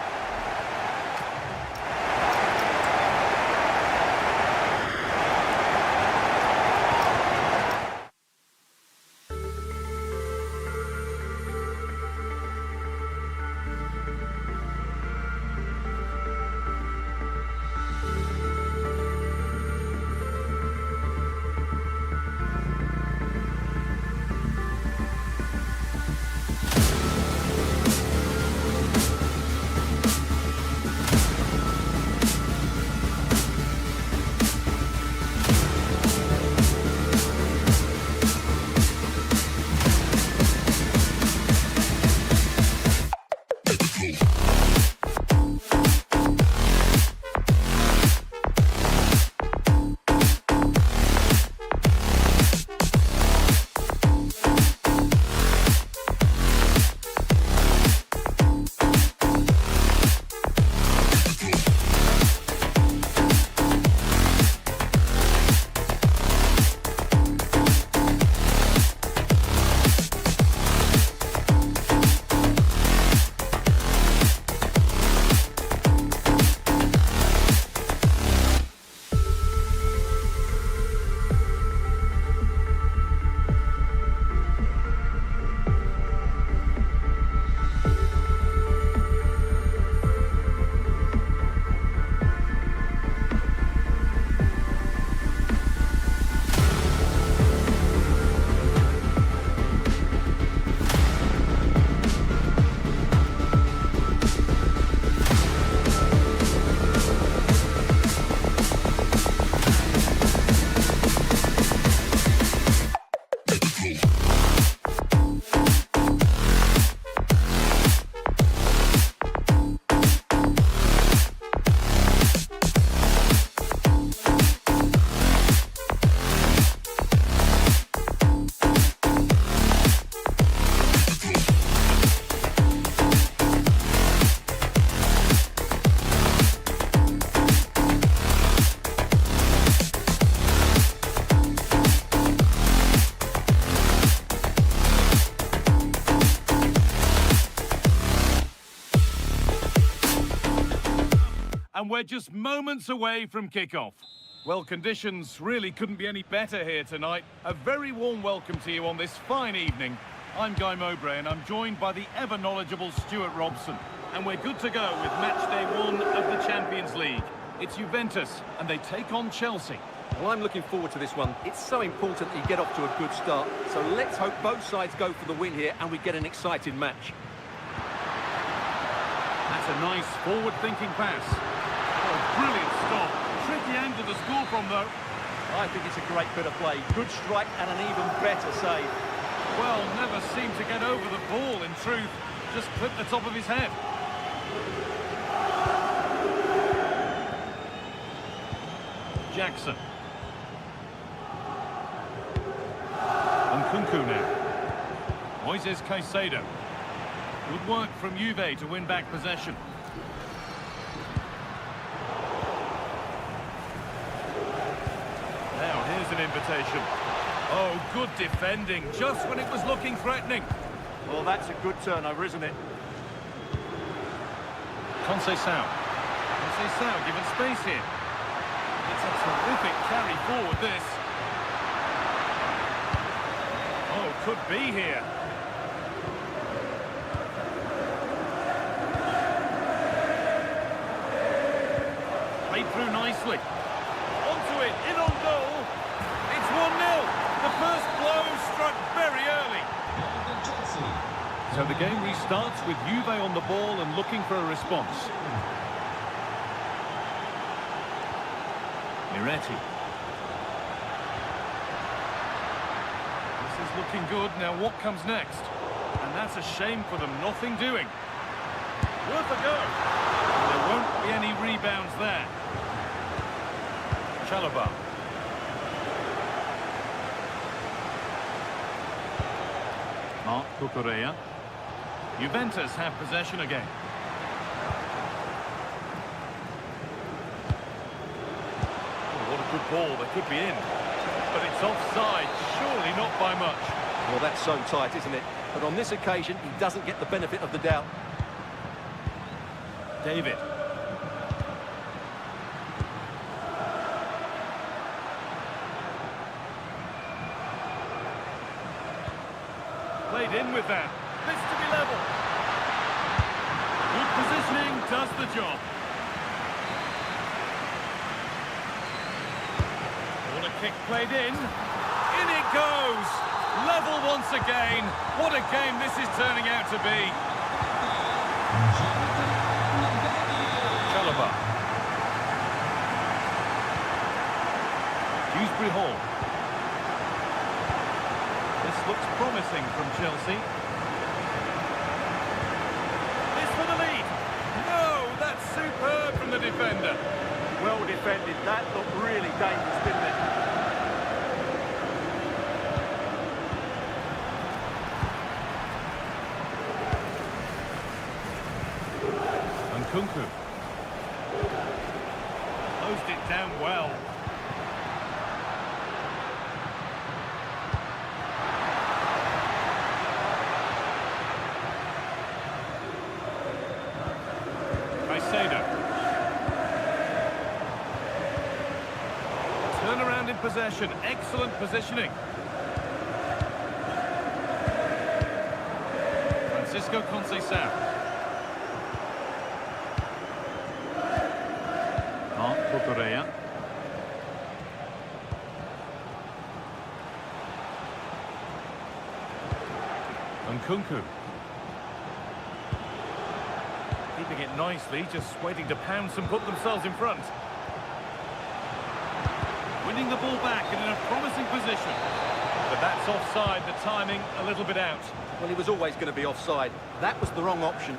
And we're just moments away from kickoff. Well, conditions really couldn't be any better here tonight. A very warm welcome to you on this fine evening. I'm Guy Mowbray and I'm joined by the ever-knowledgeable Stuart Robson. And we're good to go with match day 1 of the Champions League. It's Juventus and they take on Chelsea. Well, I'm looking forward to this one. It's so important that you get off to a good start. So let's hope both sides go for the win here and we get an exciting match. That's a nice forward-thinking pass. Oh, brilliant stop. Tricky angle to score from, though. I think it's a great bit of play. Good strike and an even better save. Well, never seemed to get over the ball, in truth. Just clipped the top of his head. Jackson. Nkunku now. Moises Caicedo. Good work from Juve to win back possession. Now here's an invitation. Oh, good defending, just when it was looking threatening. Well, that's a good turnover, isn't it? Conceição given space here. It's a terrific carry forward, this. Oh, could be here. Played through nicely. Onto it, in on goal. It's 1-0. The first blow struck very early. So the game restarts with Juve on the ball and looking for a response. Yeti. This is looking good. Now what comes next? And that's a shame for them. Nothing doing. Worth a go. There won't be any rebounds there. Chalobah. Mark Cucurella. Juventus have possession again. Oh, what a good ball. They could be in. But it's offside. Surely not by much. Well, that's so tight, isn't it? But on this occasion, he doesn't get the benefit of the doubt. David. Played in with that. This to be level. Good positioning does the job. What a kick played in. In it goes. Level once again. What a game this is turning out to be. Chalobah. Dewsbury Hall. This looks promising from Chelsea. This for the lead. No, that's superb from the defender. Well defended. That looked really dangerous, didn't it? Nkunku. Closed it down well. Turn around in possession. Excellent positioning. Francisco Conceição. Mark Cucurella. Nkunku. Keeping it nicely, just waiting to pounce and put themselves in front. Winning the ball back and in a promising position. But that's offside, the timing a little bit out. Well, he was always going to be offside. That was the wrong option.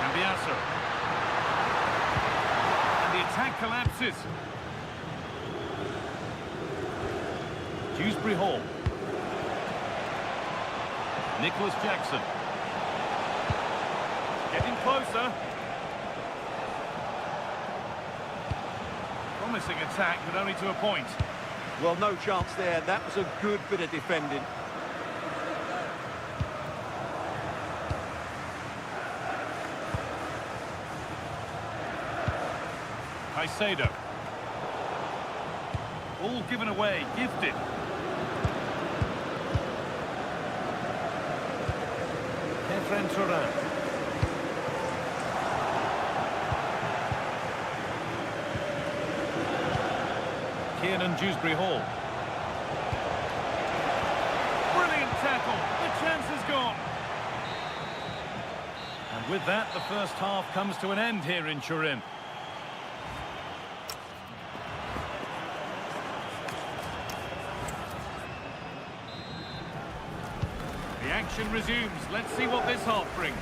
Cambiasso. And the attack collapses. Dewsbury Hall. Nicholas Jackson. Getting closer. Promising attack, but only to a point. Well, no chance there. That was a good bit of defending. Caicedo. All given away, gifted. Efren Turan. Kiernan Dewsbury Hall. Brilliant tackle. The chance is gone. And with that, the first half comes to an end here in Turin. The action resumes. Let's see what this half brings.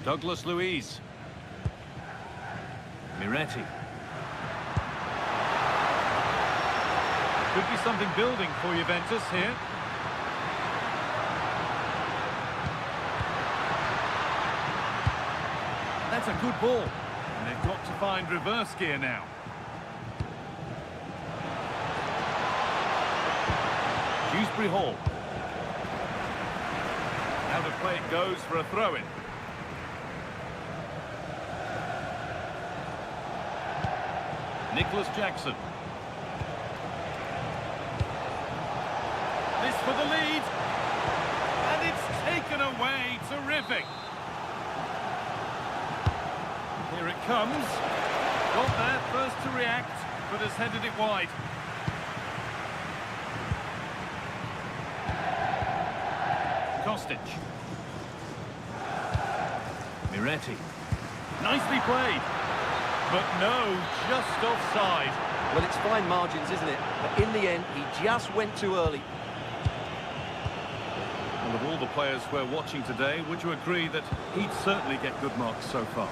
Douglas Luiz. Miretti. Could be something building for Juventus here. That's a good ball. And they've got to find reverse gear now. Dewsbury Hall. Out of play it goes for a throw-in. Nicholas Jackson. This for the lead. And it's taken away. Terrific. Here it comes. Got there first to react, but has headed it wide. Kostic. Yeti. Nicely played. But no, just offside. Well, it's fine margins, isn't it? But in the end, he just went too early. And of all the players we're watching today, would you agree that he'd certainly get good marks so far?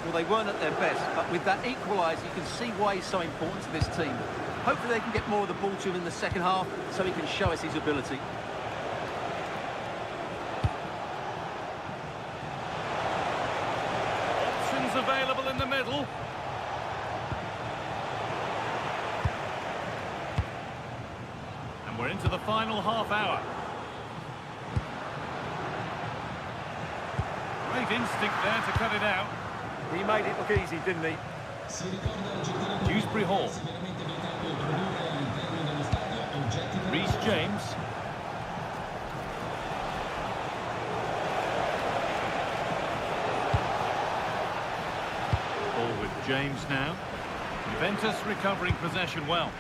Well, they weren't at their best, but with that equaliser, you can see why he's so important to this team. Hopefully they can get more of the ball to him in the second half, so he can show us his ability. Options available in the middle. And we're into the final half hour. Great instinct there to cut it out. He made it look easy, didn't he? Dewsbury Hall. Reece James. Ball with James now. Juventus recovering possession well.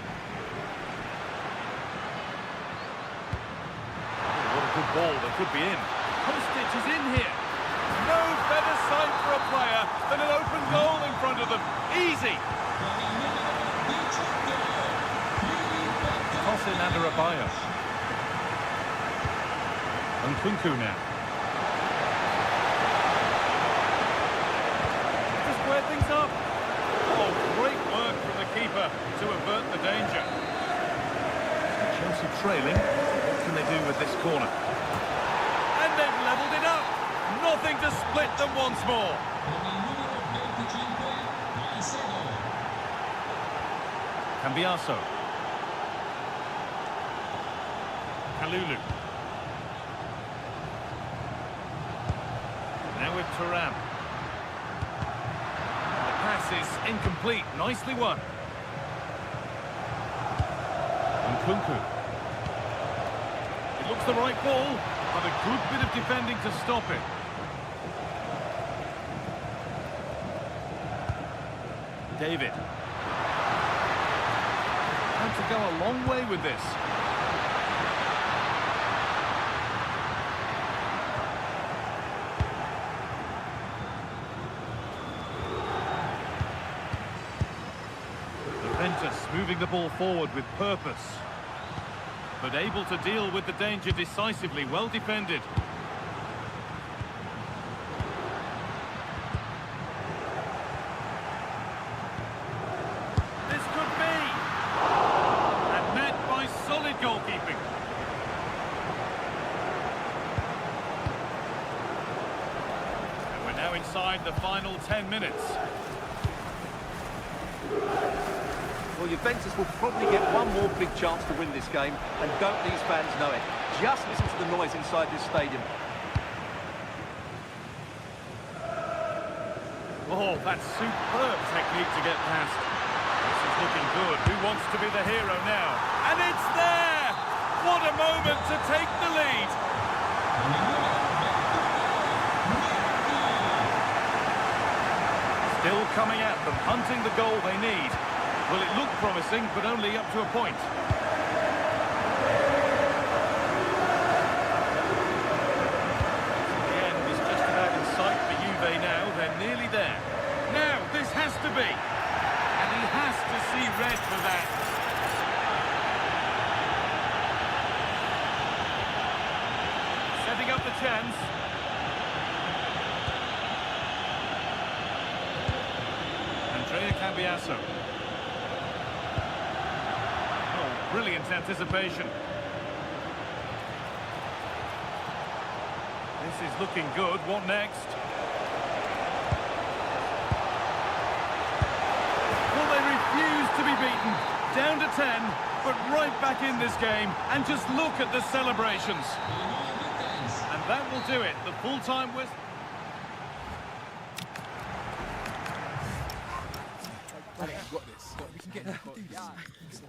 Oh, what a good ball, they could be in. Kostic is in here. No better sight for a player than an open goal in front of them. Easy. Toss in Adebayo. And Kunku now. To square things up. Oh, great work from the keeper to avert the danger. Chelsea trailing. What can they do with this corner? And they've levelled it up. Nothing to split them once more. Cambiaso. Kalulu. Now with Thuram. The pass is incomplete. Nicely won. And Kunku. It looks the right ball, but a good bit of defending to stop it. David. Time to go a long way with this. Juventus moving the ball forward with purpose, but able to deal with the danger decisively. Well defended. Goalkeeping. And we're now inside the final 10 minutes. Well, Juventus will probably get one more big chance to win this game, and don't these fans know it? Just listen to the noise inside this stadium. Oh, that's superb technique to get past. This is looking good. Who wants to be the hero now? And it's there! What a moment to take the lead! Still coming at them, hunting the goal they need. Well, it looked promising, but only up to a point. The end is just about in sight for Juve now. They're nearly there. Now, this has to be. And he has to see red for that. Setting up the chance. Cambiaso. Oh, brilliant anticipation. This is looking good. What next? Well, they refuse to be beaten. Down to 10, but right back in this game. And just look at the celebrations. And that will do it. The full-time whistle. Alex, you got this. We can get this.